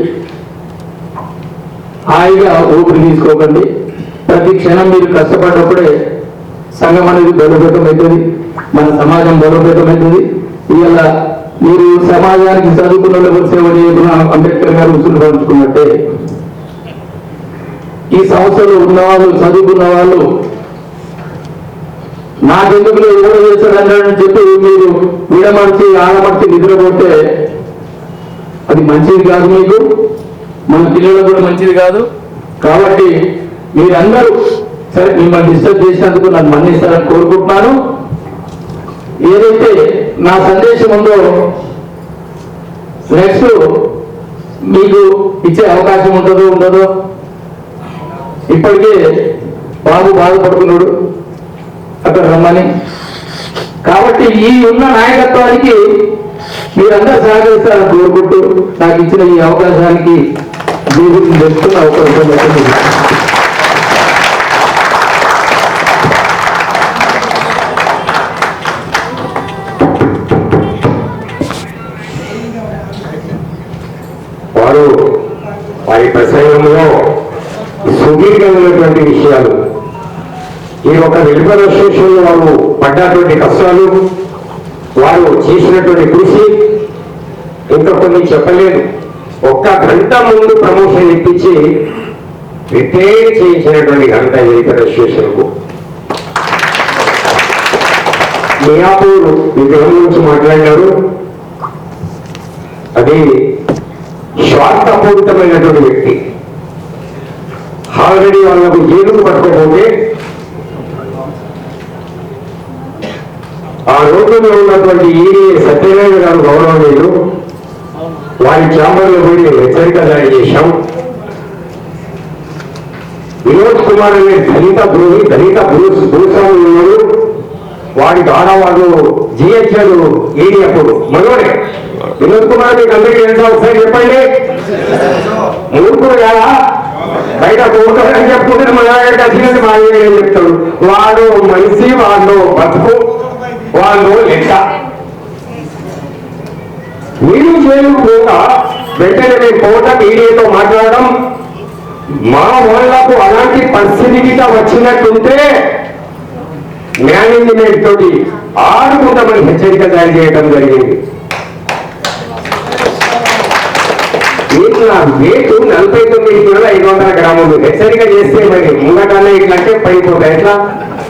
హాయిగా ఊపిరి తీసుకోకండి. ప్రతి క్షణం మీరు కష్టపడ్డప్పుడే సంఘం అనేది బలోపేతం అవుతుంది, మన సమాజం బలోపేతం అవుతుంది. ఇవాళ మీరు సమాజానికి చదువుకున్న వాళ్ళు సేవ చేయకుండా అంబేద్కర్ గారు ఉసులు పంచుకున్నట్టే ఈ సంస్థలో ఉన్నవాళ్ళు చదువుకున్న వాళ్ళు నాకెందుకు ఎవరు చేస్తాడని చెప్పి మీరు విడమర్చి ఆడమర్చి నిద్రపోతే అది మంచిది కాదు, మీకు మన పిల్లలకు కూడా మంచిది కాదు. కాబట్టి మీరందరూ సరే మిమ్మల్ని డిస్టర్బ్ చేసినందుకు నన్ను మన్నిస్తారని కోరుకుంటున్నాను. ఏదైతే నా సందేశం ఉందో నెక్స్ట్ మీకు ఇచ్చే అవకాశం ఉంటుందో ఉండదో ఇప్పటికే బాబు బాధపడుతున్నాడు అక్కడ రమ్మని. కాబట్టి ఈ ఉన్న నాయకత్వానికి మీరందరూ సహకరిస్తారని కోరుకుంటూ నాకు ఇచ్చిన ఈ అవకాశానికి దేవుడిని చెప్తున్న అవకాశం. ఉన్నటువంటి విషయాలు. ఈ ఒక వెల్ఫేర్ అసోసియేషన్ వారు పడ్డటువంటి కష్టాలు, వారు చేసినటువంటి కృషి ఇంకా కొన్ని చెప్పలేదు. ఒక్క గంట ముందు ప్రమోషన్ ఇప్పించి రిటైర్ చేయించినటువంటి ఘనత వెల్ఫేర్ అసోసియేషన్కు. మియాపూర్ విగ్రహం గురించి మాట్లాడినారు. అది స్వార్థపూరితమైనటువంటి వ్యక్తి. ఆల్రెడీ వాళ్ళకు జైలుకు పట్టుకోకపోతే ఆ రోడ్డులో ఉన్నటువంటి ఈడీ సత్యనారాయణ గారు గౌరవనీయులు వారి ఛాంబర్లో పోయి హెచ్చరిక జారీ చేశాం. వినోద్ కుమార్ అనే దళిత భూస్వాములు వాడికి ఆడవాళ్ళు జిహెచ్ఎల్ ఈడీ అప్పుడు మనోడే. వినోద్ కుమార్ మీకు అందరికీ ఎంత ఒకసారి చెప్పండి. మూర్ఖుడు కదా, బయట కూర్చోని చెప్పుకుంటే మన కలిసినట్టు మా ఏం చెప్తాడు. వాడు మనిషి, వాళ్ళు బతుకు, వాళ్ళు లెక్క. మీరు జైలుకు పోగా వెంటనే మేము పోవటం, ఈడీతో మాట్లాడడం, మా వాళ్ళకు అలాంటి పరిస్థితి వచ్చినట్టుంటే మేనేజ్మెంట్ తోటి ఆడుకుంటామని హెచ్చరిక జారీ చేయడం జరిగింది. రేటు 49,500 గ్రాములు హెచ్చరిక చేస్తే మరి ముంగటనే ఇట్లంటే పడిపోతాయి. ఎట్లా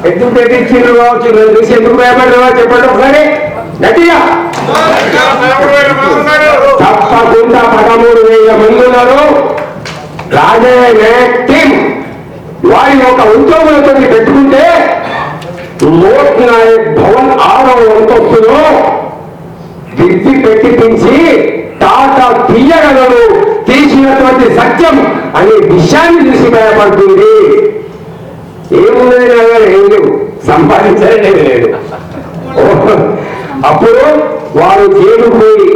ఎందుకు పెట్టించిండ్రు కావచ్చు, చూసి ఎందుకు భయపడ్డా చెప్పండి ఒకసారి గట్టిగా. తప్పకుండా 13,000 మంది ఉన్నారు. రాజయ్య టీం వారి యొక్క ఉద్యోగులతో పెట్టుకుంటే లోక్ నాయక్ భవన్ 6వ అంతస్తులో విద్య పెట్టించి టాటా తీయగలరు, తీసినటువంటి సత్యం అనే విషయాన్ని చూసి భయపడుతుంది. ఏమున్నది నా ఏం లేవు, సంపాదించలేదే లేదు. అప్పుడు వారు జైలు పోయి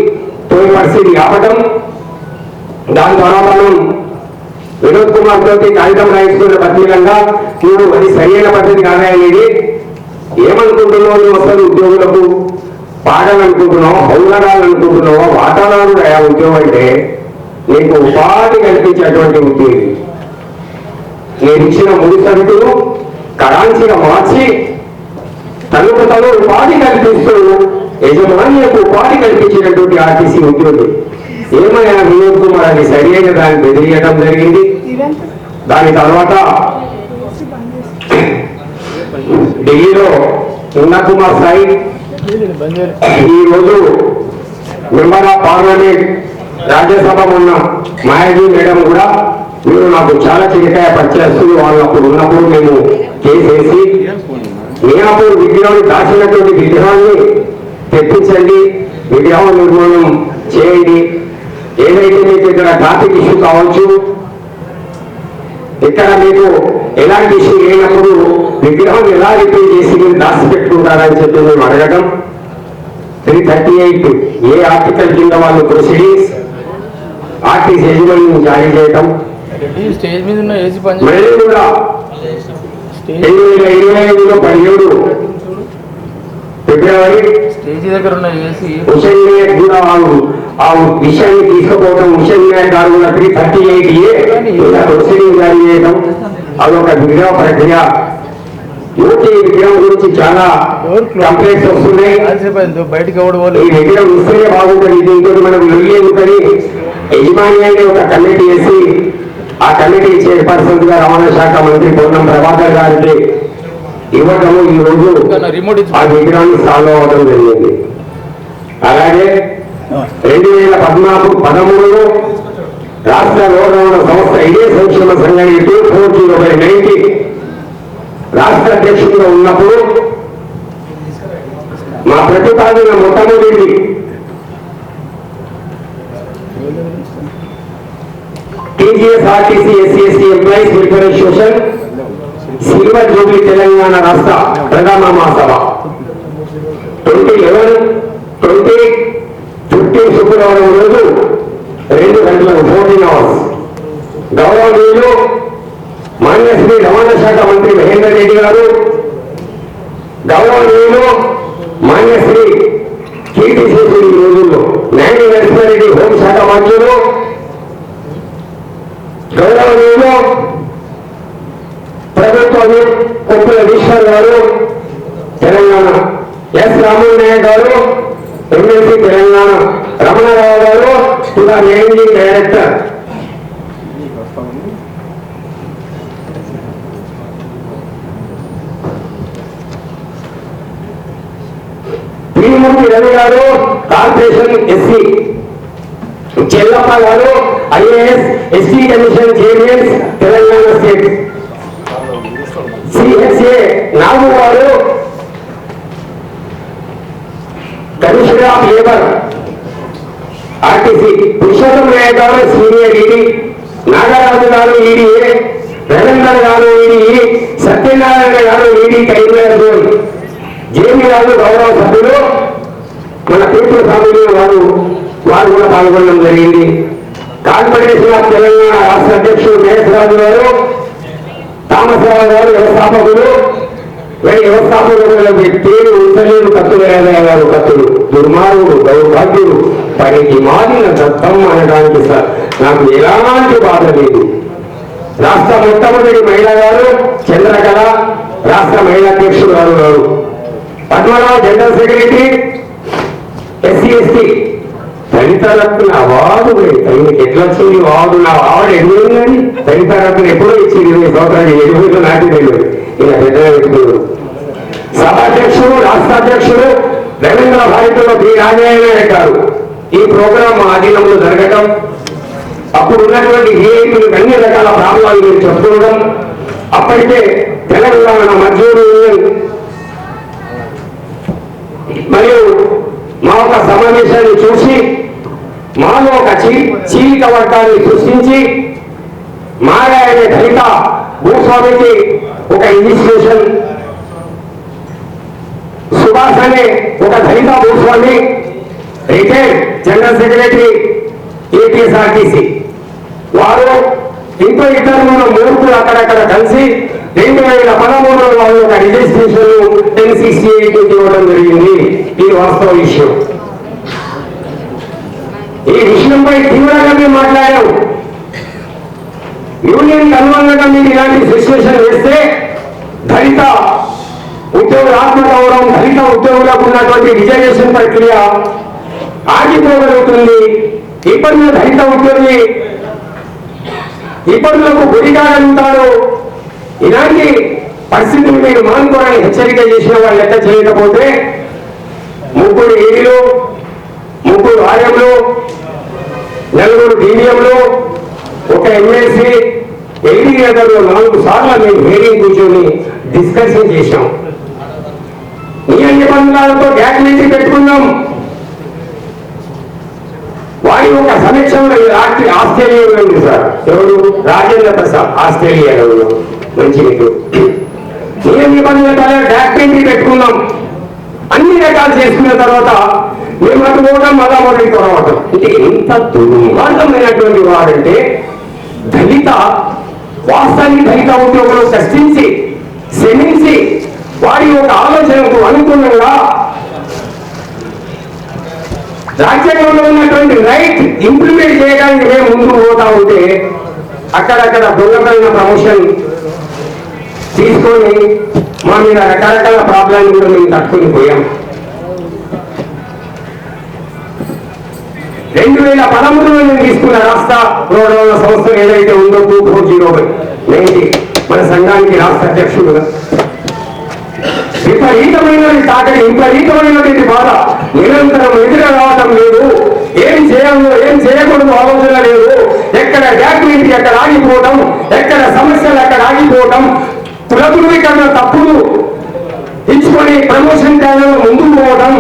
పరిస్థితి కావటం, దాని ద్వారా మనం వినోద్ కుమార్ తోటి కాగితం రాయించుకున్న పత్రికంగా నువ్వు అది సరైన పద్ధతి కాదనేది ఏమనుకుంటున్నావు? నువ్వు అసలు ఉద్యోగులకు పాడాలనుకుంటున్నావు, హౌలరాలనుకుంటున్నావు, వాతావరణం అయ్యా ఉద్యోగం అంటే నీకు ఉపాధి కల్పించేటువంటి ఉద్యోగి. నేను ఇచ్చిన ముడి సరుకులు కరాంచిగా మార్చి తనకు తను ఉపాధి కల్పిస్తూ యజమానికి ఉపాధి కల్పించినటువంటి ఆర్టీసీ ఉద్యోగి. ఏమైనా వినోద్ కుమార్ అది సరి అయిన దాన్ని బెదిరియడం జరిగింది. దాని తర్వాత ఢిల్లీలో ఉన్న కుమార్ సాయి ఈ రోజు మెంబర్ ఆఫ్ పార్లమెంట్ రాజ్యసభ ఉన్న మాయాజీ మేడం కూడా మీరు నాకు చాలా చిరకాయ పరిచయస్తులు. వాళ్ళు అప్పుడు ఉన్నప్పుడు మేము కేసేసి మీనాపూర్ విగ్రహాన్ని దాచినటువంటి విగ్రహాన్ని తెప్పించండి, విగ్రహం నిర్మాణం చేయండి. ఏదైతే మీకు ఇక్కడ ట్రాఫిక్ ఇష్యూ కావచ్చు, ఇక్కడ మీకు ఎలాంటి ఇష్యూ లేనప్పుడు విగ్రహం ఎలా రిపేర్ చేసి మీరు దాచిపెట్టుకుంటారని చెప్పి మేము అడగడం. 338 ఏ ఆర్టికల్ కింద వాళ్ళు ప్రొసీడింగ్స్ ఆర్టీసీ యజమాని జారీ చేయటం. స్టేజ్ మీద ఉన్న ఏసీ పని మళ్ళీ కూడా 2025లో 17 ఫిబ్రవరి స్టేజ్ దగ్గర ఉన్న ఏసీ హుసేన్ నాయక్ కూడా ఆ విషయాన్ని తీసుకుపోవడం, హుసేన్ నాయక్ గారు కూడా 338A ప్రొసీడింగ్ జారీ చేయడం. అదొక విగ్రహ ప్రక్రియ. యూటీ విగ్రహం గురించి చాలా కంప్లైంట్స్ వస్తున్నాయి. బయటకు ఈ విగ్రహం ఇస్తేనే బాగుంటుంది, దీంతో మనకు లొల్లి ఎందుకని యజమాని అనే ఒక కమిటీ వేసి ఆ కమిటీ చైర్పర్సన్ గా రవాణా శాఖ మంత్రి పొన్నం ప్రభాకర్ గారికి ఇవ్వడము ఈ రోజు ఆ విగ్రహాన్ని సాల్వ్ అవ్వడం జరిగింది. అలాగే 2013లో రాష్ట్ర రోడ్డు రవాణా సంస్థ ఇదే సంక్షేమ సంఘానికి 240/90 రాష్ట్ర అధ్యక్షుడిగా ఉన్నప్పుడు మా ప్రతిపాదన మొట్టమొదటి TGSRTC SC employees welfare association silver Jubilee Telangana రాష్ట్ర ప్రధాన మహాసభ 2011-2015 శుక్రవారం రోజు 2 గంటలకు 14 hours గౌరవనీయులు మాన్య శ్రీ రవాణా శాఖ మంత్రి మహేందర్ రెడ్డి గారు, గౌరవనీయులు మాన్య శ్రీ కీర్తిశేషులు ఈ రోజుల్లో నాయుడు నరసింహారెడ్డి హోంశాఖ మంత్రులు, గౌరవనీయులు కొప్పుల ఈశ్వర్ గారు తెలంగాణ, ఎస్ రామన్ నాయక్ గారు ఎమ్మెల్సీ తెలంగాణ, రమణారావు గారు ఇలా మేనేజింగ్ డైరెక్టర్. శ్రీమూర్తి రవి గారు కార్పొరేషన్ ఎస్సీ, చెల్లప్ప గారు IAS ST commission chairman Telangana state, CHA Nagu గారు commissioner of labour RTC, Purushottam Naik గారు సీనియర్ ఈడీ, నాగరాజు గారు ఈడీఏ, రవీందర్ గారు ఈడీ, సత్యనారాయణ గారు ఈడీ కరీంనగర్ జోన్, జేబీ గారు గౌరవ సభ్యులు, మన పీపుల్ ఫ్యామిలీ వారు కూడా పాల్గొనడం జరిగింది. కార్పొరేషన్ ఆఫ్ తెలంగాణ రాష్ట్ర అధ్యక్షుడు మహేష్ రాజు గారు, తామసరావు గారు వ్యవస్థాపకులు, వ్యవస్థాపకుల పేరు ఉంచలేని కత్తులు ఏదయ్య గారు, కత్తులు దుర్మార్గుడు, దౌర్భాగ్యుడు, పనికి మారిన దత్తం అనడానికి నాకు ఎలాంటి బాధ లేదు. రాష్ట్ర మొట్టమొదటి మహిళా గారు చంద్రకళ, రాష్ట్ర మహిళా అధ్యక్షుడు గారు Padmarao, general secretary SC ST. Dalit Ratna award తనకి ఎట్లా వచ్చింది అవార్డు? నా అవార్డు ఎదుగుందని దళిత రత్న ఎప్పుడో ఇచ్చింది, 20 సంవత్సరాలు ఎదుగుతో నాటి తెలియదు. ఇలా పెద్దగా పెట్టుకున్నాడు. సభాధ్యక్షుడు, రాష్ట్ర అధ్యక్షుడు రవీంద్ర భారతిలో బి రాజయ్య గారు. ఈ ప్రోగ్రాం మా అధీనంలో జరగటం, అప్పుడు ఉన్నటువంటి ఏఐలు అన్ని రకాల ప్రాబ్లాలు మీరు చెప్పుకోవడం, అప్పటికే తెలంగాణ మజ్దూరు యూనియన్ మరియు మా ఒక సమావేశాన్ని చూసి మాలో ఒక చీలిక వర్గాన్ని సృష్టించి మారా అనే దళిత భూస్వామికి ఒక ఇన్స్టిట్యూషన్, సుభాష్ అనే ఒక దళిత భూస్వామి రిటైర్డ్ జనరల్ సెక్రటరీ ఏపీఎస్ఆర్టీసీ, వారు ఇంకో ఇద్దరు మూర్ఖులు అక్కడక్కడ కలిసి 2013లో వాళ్ళు ఒక రిజిస్ట్రేషన్ 1068 ఇవ్వడం జరిగింది. ఇది వాస్తవ విషయం. ఈ విషయంపై తీవ్రంగా మేము మాట్లాడాం. యూనియన్ అనుబంధంగా మీరు ఇలాంటి సిచ్యువేషన్ వేస్తే దళిత ఉద్యోగుల ఆత్మగౌరవం, దళిత ఉద్యోగులకు ఉన్నటువంటి రిజర్వేషన్ ప్రక్రియ ఆగిపోగలుగుతుంది. ఇబ్బందులు దళిత ఉద్యోగి ఇబ్బందులకు గురికాగలుగుతారు. ఇలాంటి పరిస్థితులు మీరు మానుకోవాలని హెచ్చరిక చేసిన వాళ్ళు లెక్క చేయకపోతే 3 ఏడీలు, 3 ఆర్ఎంలు, 4 డీడీఎంలు, ఒక ఎమ్మెల్సీ, ఏడీ నగర్లో 4 సార్లు మేము హేరింగ్ కూర్చొని డిస్కషన్ చేశాం. నియమ నిబంధనలతో గ్యారంటీ పెట్టుకున్నాం. వారి ఒక సమీక్షంలో ఆస్ట్రేలియాలో ఉంది సార్, ఎవరు రాజేంద్ర ప్రసాద్ ఆస్ట్రేలియాలో మంచి నియమ నిబంధనల డాక్టరీ పెట్టుకున్నాం. అన్ని రకాలు చేసుకున్న తర్వాత మేము అటు పోవడం మళ్ళా మొదటి కొరవటం. అంటే ఎంత దుర్మార్గమైనటువంటి వాడంటే దళిత వాస్తవానికి దళిత ఉద్యోగులు సృష్టించి శ్రమించి వారి యొక్క ఆలోచనకు అనుగుణంగా రాజ్యాంగంలో ఉన్నటువంటి రైట్ ఇంప్లిమెంట్ చేయడానికి మేము ముందుకు పోతా ఉంటే అక్కడక్కడ దొంగతైన ప్రమోషన్ తీసుకొని మా మీద రకరకాల ప్రాబ్లం కూడా మేము తట్టుకుని పోయాం. 2013లో నేను తీసుకున్న రాష్ట్ర రోడ్ల సంస్థ ఏదైతే ఉందో 2409 మన సంఘానికి రాష్ట్ర అధ్యక్షుడుగా విపరీతమైనటువంటి తాకడి, విపరీతమైనటువంటి బాధ నిరంతరం ఎదురు రావటం లేదు. ఏం చేయాలో ఏం చేయకూడదు ఆలోచన లేదు. ఎక్కడ యాక్టివిటీ ఎక్కడ ఆగిపోవటం, ఎక్కడ సమస్యలు ఎక్కడ ఆగిపోవటం, కులధృవీకరణ తప్పులు ఇచ్చుకొని ప్రమోషన్ టైంలో ముందుకు పోవడం,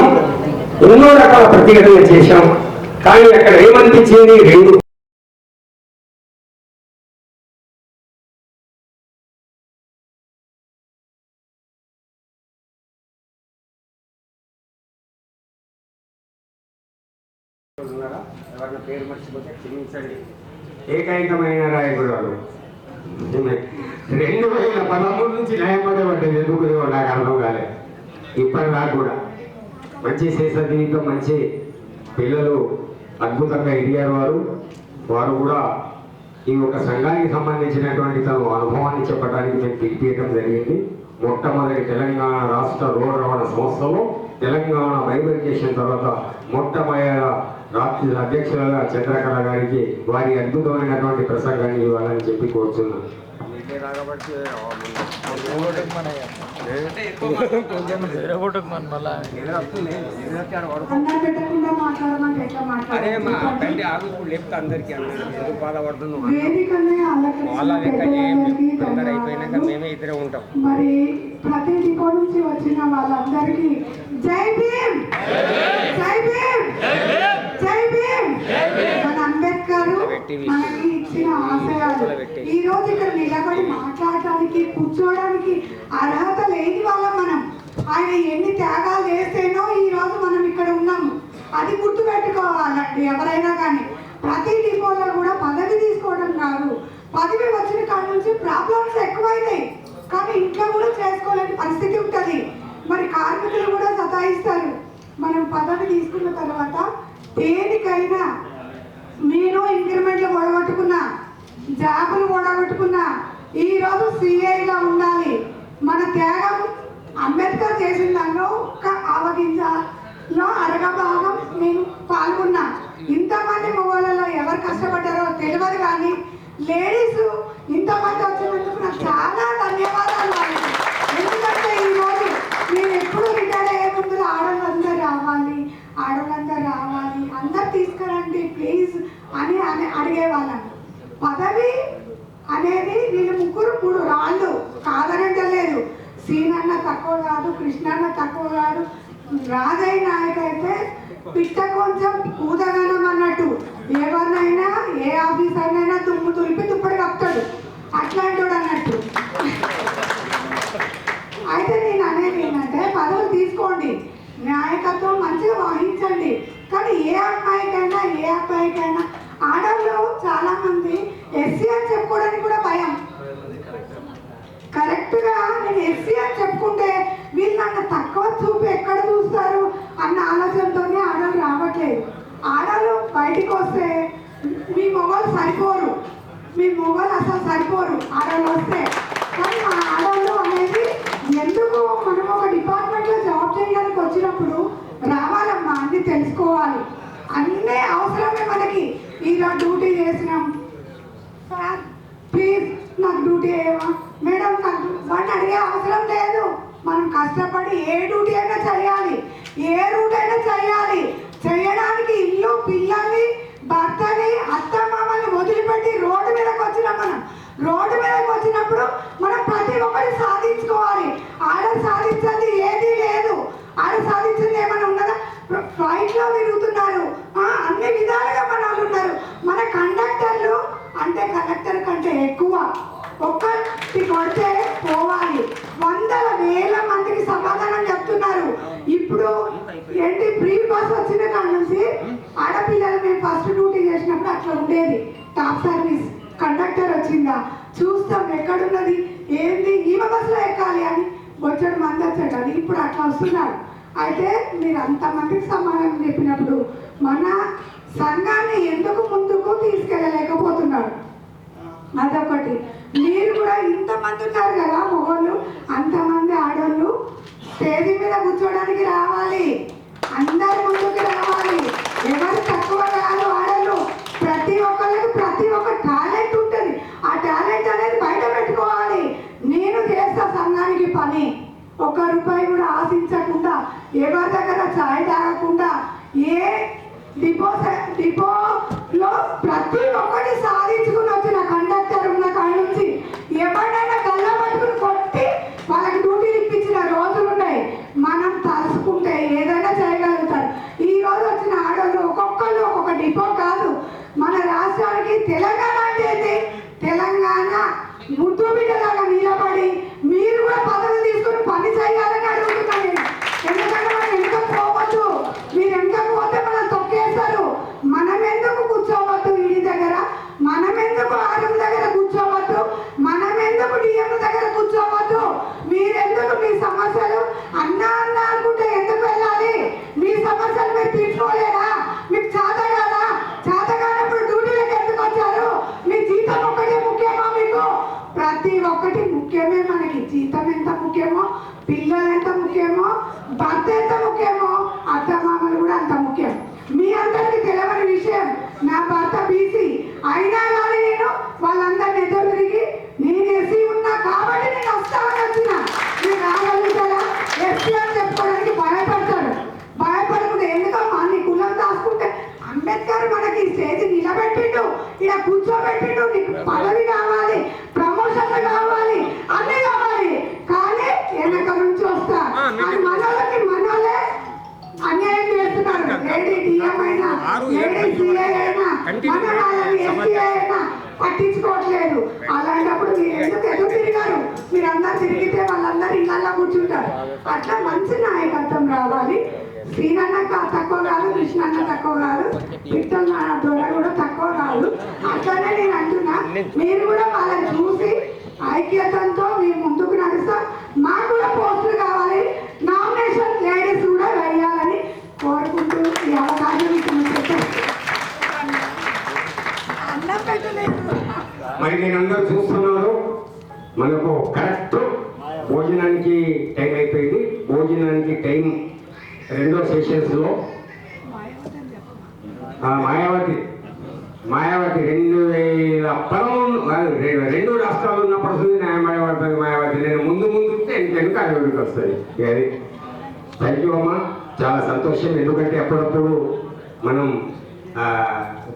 ఎన్నో రకాల ప్రతిఘటన చేశాం. కానీ అక్కడ ఏమనిపించింది? 2 పేరు మర్చిపోతే క్షమించండి. ఏకైకమైన నాయకుడు వాళ్ళు 2013 నుంచి న్యాయపడబడ్డది. ఎందుకు నాకు అర్థం కాలేదు. ఇప్పటిదాకా కూడా మంచి శేష జీవితం, మంచి పిల్లలు అద్భుతంగా ఎదిగారు. వారు కూడా ఈ ఒక సంఘానికి సంబంధించినటువంటి తమ అనుభవాన్ని చెప్పడానికి మేము పిలిపించడం జరిగింది. మొట్టమొదటి తెలంగాణ రాష్ట్ర రోడ్డు రవాణా సంస్థలో తెలంగాణ బైబికేషన్ తర్వాత మొట్టమొదటి రాష్ట్ర అధ్యక్షులుగా చంద్రకళ గారికి వారి అద్భుతమైనటువంటి ప్రసంగాన్ని ఇవ్వాలని చెప్పి కోరుతున్నాను. అరే మా తండ్రి ఆగు లేపుతా అందరికీ ఎందుకు బాధపడుతున్నాం వాళ్ళ తొందర అయిపోయినాక మేమే ఇద్దరే ఉంటాం. మరి ప్రతి దిక్కు నుంచి వచ్చిన వాళ్ళందరికీ జై భీమ్, జై భీమ్, జై భీమ్. మన అంబేద్కర్ మనకి ఇచ్చిన ఆశయాలు ఈ రోజు ఇక్కడ నిలబడి మాట్లాడటానికి కూర్చోవడానికి అర్హత లేని వాళ్ళం మనం. ఆయన ఎన్ని త్యాగాలు చేస్తేనో ఈ రోజు మనం ఇక్కడ ఉన్నాము. అది గుర్తుపెట్టుకోవాలండి ఎవరైనా కానీ. ప్రతి డిపోలో కూడా పదవి తీసుకోవడం కాదు, పదవి వచ్చిన కాడ నుంచి ప్రాబ్లమ్స్ ఎక్కువైనాయి కానీ ఇంట్లో కూడా చేసుకోలేని పరిస్థితి ఉంటుంది. మరి కార్మికులు కూడా సతాయిస్తారు. మనం పదవి తీసుకున్న తర్వాత దేనికైనా నేను ఇంక్రిమెంట్లు గొడగొట్టుకున్నా, జాబులు గొడగొట్టుకున్నా, ఈరోజు సిఐగా ఉండాలి. మన త్యాగం అంబేద్కర్ చేసిన దానిలో ఒక్క ఆవగింజలో అరగభాగం నేను పాల్గొన్నా. ఇంతమంది మొగోళ్ళలో ఎవరు కష్టపడ్డారో తెలియదు కానీ లేడీస్ ఇంతమంది వచ్చినందుకు నాకు చాలా ధన్యవాదాలు వాళ్ళకి. ఎందుకంటే ఈరోజు నేను ఎప్పుడు రిటైర్ అయ్యే ముందు ఆడవాళ్ళందరూ రావాలి, ఆడవాళ్ళందరూ రావాలి, అందరు తీసుకురండి ప్లీజ్ అని అడిగేవాళ్ళం. పదవి అనేది వీళ్ళు ముగ్గురు 3 రాళ్ళు కాదనంటలేదు. సీనన్న తక్కువ కాదు, కృష్ణన్న తక్కువ కాదు, రాజయ్య నాయక్ అయితే పిట్ట కొంచెం ఊదగనం అన్నట్టు. ఎవరినైనా ఏ ఆఫీసర్నైనా తుమ్ము తులిపి తుప్పటి కప్తాడు, అట్లాంటి అన్నట్టు. అయితే నేను అనేది ఏంటంటే పదవులు తీసుకోండి, నాయకత్వం మంచిగా వహించండి. కానీ ఏ అబ్బాయికైనా ఆడవాళ్ళు చాలా మంది ఎస్సీ అని చెప్పుకోవడానికి కూడా భయం. కరెక్ట్గా నేను ఎస్సీ అని చెప్పుకుంటే వీళ్ళు నన్ను తక్కువ చూపు ఎక్కడ చూస్తారు అన్న ఆలోచనతోనే ఆడవాళ్ళు రావట్లేదు. ఆడవాళ్ళు బయటికి వస్తే మీ మొగలు సరిపోరు, మీ మొగలు అసలు సరిపోరు ఆడవాళ్ళు వస్తే. కానీ మా ఆడవాళ్ళు అనేది ఎందుకు మనం ఒక డిపార్ట్మెంట్లో జాబ్ చేయడానికి వచ్చినప్పుడు రావాలమ్మా, అన్ని తెలుసుకోవాలి, అన్నీ అవసరమే మనకి. ఈరోజు డ్యూటీ చేసినాం సార్ ప్లీజ్ నాకు డ్యూటీ అయ్యేవా మేడం, నాకు వాడిని అడిగే అవసరం లేదు. మనం కష్టపడి ఏ డ్యూటీ అయినా చేయాలి, ఏ రూట్ అయినా చేయాలి. చేయడానికి ఇల్లు పిల్లల్ని భర్తని అత్త మామల్ని వదిలిపెట్టి రోడ్డు మీదకి వచ్చినాం. మనం రోడ్డు మీదకి వచ్చినప్పుడు మనం ప్రతి ఒక్కటి సాధించుకోవాలి. ఆడ సాధించేది ఏదీ లేదు. ఆడ సాధించింది ఏమైనా ఉన్నదా? ఫ్లైట్లో తిరుగుతున్నారు, అన్ని విధాలుగా మన వాళ్ళు ఉన్నారు. మన కండక్టర్లు అంటే కలెక్టర్ కంటే ఎక్కువ, ఒక్కటి కొడితే పోవాలి. 100,000 మందికి సమాధానం చెప్తున్నారు. ఇప్పుడు ఏంటి ఫ్రీ బస్ వచ్చిన కాడ నుంచి ఆడపిల్లలు మేము ఫస్ట్ డ్యూటీ చేసినప్పుడు అట్లా ఉండేది. టాప్ సర్వీస్ కండక్టర్ వచ్చిందా చూస్తాం, ఎక్కడున్నది ఏంది ఈమె బస్సులో ఎక్కాలి అని వచ్చాడు మంది వచ్చాడు. అది ఇప్పుడు అట్లా వస్తున్నారు. అయితే మీరు అంతమందికి సమాధానం చెప్పినప్పుడు మన సంఘాన్ని ఎందుకు ముందుకు తీసుకెళ్ళలేకపోతున్నారు? అదొకటి. మీరు కూడా ఇంతమంది ఉన్నారు కదా మొగోళ్ళు, అంతమంది ఆడోళ్ళు స్టేజ్ మీద కూర్చోడానికి రావాలి, అందరి ముందుకు రావాలి. ఎవరు తక్కువ కాదు ఆడోళ్ళు. ప్రతి ఒక్కరికి ప్రతి ఒక్క టాలెంట్ ఉంటుంది. ఆ టాలెంట్ అనేది బయట పెట్టుకోవాలి. నేను చేస్తా సంఘానికి పని, ₹1 కూడా ఆశించకుండా, ఎవరి దగ్గర ఛాయ్ తాగకుండా, ఏ డిపోలో ప్రతి ఒక్కటి సాధించుకుని వచ్చిన కండక్టర్ ఉన్న కాడ నుంచి ఎవరైనా గల్ల పట్టుకుని కొట్టి వాళ్ళకి డ్యూటీలు ఇప్పించిన రోజులు ఉన్నాయి. మనం తలుసుకుంటే ఏదైనా చేయగలుగుతారు. ఈ రోజు వచ్చిన ఆడవాళ్ళు ఒక్కొక్కరు ఒక్కొక్క డిపో కాదు. మన రాష్ట్రానికి తెలంగాణ అంటే తెలంగాణ ముద్దు బిడ్డలాగా నిలబడి మీరు కూడా పదవులు తీసుకుని పని చేయాలని అడుగుతున్నాను నేను. ఎందుకంటే మనం వెనుక పోవద్దు. మీరు వెనుక పోతే మనం తొక్కేస్తారు. మనం ఎందుకు కూర్చోవద్దు ఇంటి దగ్గర, మనం ఎందుకు జీతం ఎంత ముఖ్యమో, పిల్లలు ఎంత ముఖ్యమో, భర్త ఎంత ముఖ్యమో, అత్తమామలు కూడా అంత ముఖ్యం. మీ అందరికీ తెలియని విషయం, నా భర్త బీసీ అయినా కానీ నేను వాళ్ళందరినీ ఎదురు తిరిగి నేను ఎస్సీ ఉన్నా కాబట్టి నేను వస్తామని వచ్చిన. మీరు రాగలుగుతారా? ఎస్సీ అని చెప్పుకోవడానికి భయపడతాడు. భయపడకుండా ఎందుకమ్మా నీ కులం దాచుకుంటే అంబేద్కర్ మనకి స్టేజ్ నిలబెట్టిండు, ఇలా కూర్చోబెట్టిండు. నీకు పదవి కావాలి, ప్రమోషన్లు కావాలి, అన్నీ కావాలి, కానీ వెనక నుంచి వస్తా అని మనోళ్ళకి మనోళ్ళే అన్యాయం చేస్తున్నారు. లేడీ డిఎం అయినా, లేడీ సిఐ అయినా, మన వాళ్ళని ఎస్సీ అయినా పట్టించుకోవట్లేదు. అలాంటప్పుడు మీరు ఎందుకు ఎదురు తిరిగారు? మీరందరూ తిరిగితే వాళ్ళందరూ ఇళ్ళల్లో కూర్చుంటారు. అట్లా మంచి నాయకత్వం రావాలి. శ్రీనన్న తక్కువ కాదు, కృష్ణన్న తక్కువ కాదు, విఠల్ ద్వారా కూడా తక్కువ కాదు. అట్లనే నేను అంటున్నా, మీరు కూడా వాళ్ళని చూసి ఐక్యతతో మేము ముందుకు నడుస్తాం. మాకు కూడా పోస్టులు కావాలి, నామినేషన్ లేడీస్ కూడా వేయాలని కోరుకుంటూ ఈ అవకాశం అన్నం పెట్టలేదు. మరి నేనందరూ చూస్తున్నారు, మనకు కరెక్ట్ భోజనానికి టైం అయిపోయింది. భోజనానికి టైం రెండో సెషన్స్లో మాయావతి 2013 రెండు రాష్ట్రాలు ఉన్నప్పుడు వస్తుంది మాయావతి. నేను ముందు వెనుక అది వస్తుంది. అది థ్యాంక్ యూ అమ్మా, చాలా సంతోషం. ఎందుకంటే అప్పుడప్పుడు మనం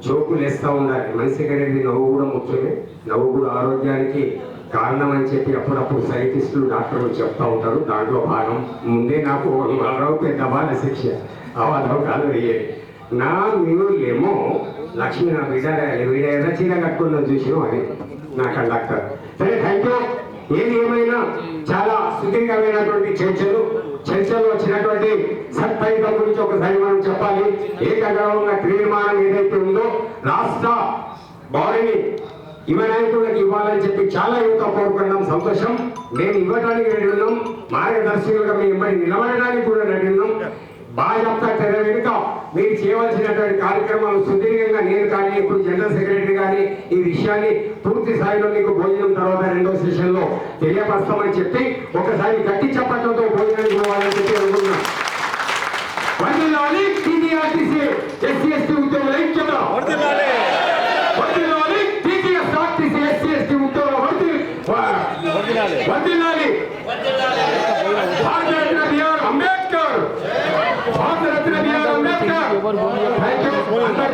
జోకులు వేస్తూ ఉండాలి. మనిషికి అనేది నవ్వు కూడా ముఖ్యమే, నవ్వు కూడా ఆరోగ్యానికి కారణం అని చెప్పి అప్పుడప్పుడు సైంటిస్టులు డాక్టర్లు చెప్తూ ఉంటారు. దాంట్లో భాగం ముందే నాకు పెద్ద బాల శిక్ష అవాదం కాదు వేయాలి. నా మీరేమో లక్ష్మి నా వీడ చీర కట్టుకుందని చూసినాం, అది నా కండక్టర్. సరే థ్యాంక్ యూ. ఏది ఏమైనా చాలా సుదీర్ఘమైనటువంటి చర్చలు వచ్చినటువంటి సత్ఫలితం గురించి ఒకసారి మనం చెప్పాలి. ఏకగ్రహంగా తీర్మానం ఏదైతే ఉందో రాష్ట్ర బాడీని యువ నాయకులకు ఇవ్వాలని చెప్పి చాలా యువత కోరుకున్నాం. సంతోషం. మేము ఇవ్వడానికి రెడీ ఉన్నాం, మార్గదర్శకులుగా మేము ఇవ్వని నిలబడడానికి కూడా రెడీ ఉన్నాం. భాజపా తెర వెనుక మీరు చేయవలసినటువంటి కార్యక్రమాలు సుదీర్ఘంగా నేను కానీ ఇప్పుడు జనరల్ సెక్రటరీ కానీ ఈ విషయాన్ని పూర్తి స్థాయిలో మీకు భోజనం తర్వాత రెండో సెషన్లో తెలియపరుస్తామని చెప్పి ఒకసారి గట్టి చప్పట్లతో భోజనానికి పోవాలని చెప్పి అనుకున్నాం. టీడీఆర్టీసీ ఎస్సీ ఎస్టీ ఉద్యోగుల ఐక్యత, టీడీఎస్ఆర్టీసీ ఎస్సీ ఎస్టీ ఉద్యోగుల వర్ధిల్లాలి. Bharat Ratna B R Ambedkar, Bharat Ratna B R Ambedkar. Thank you. అందరూ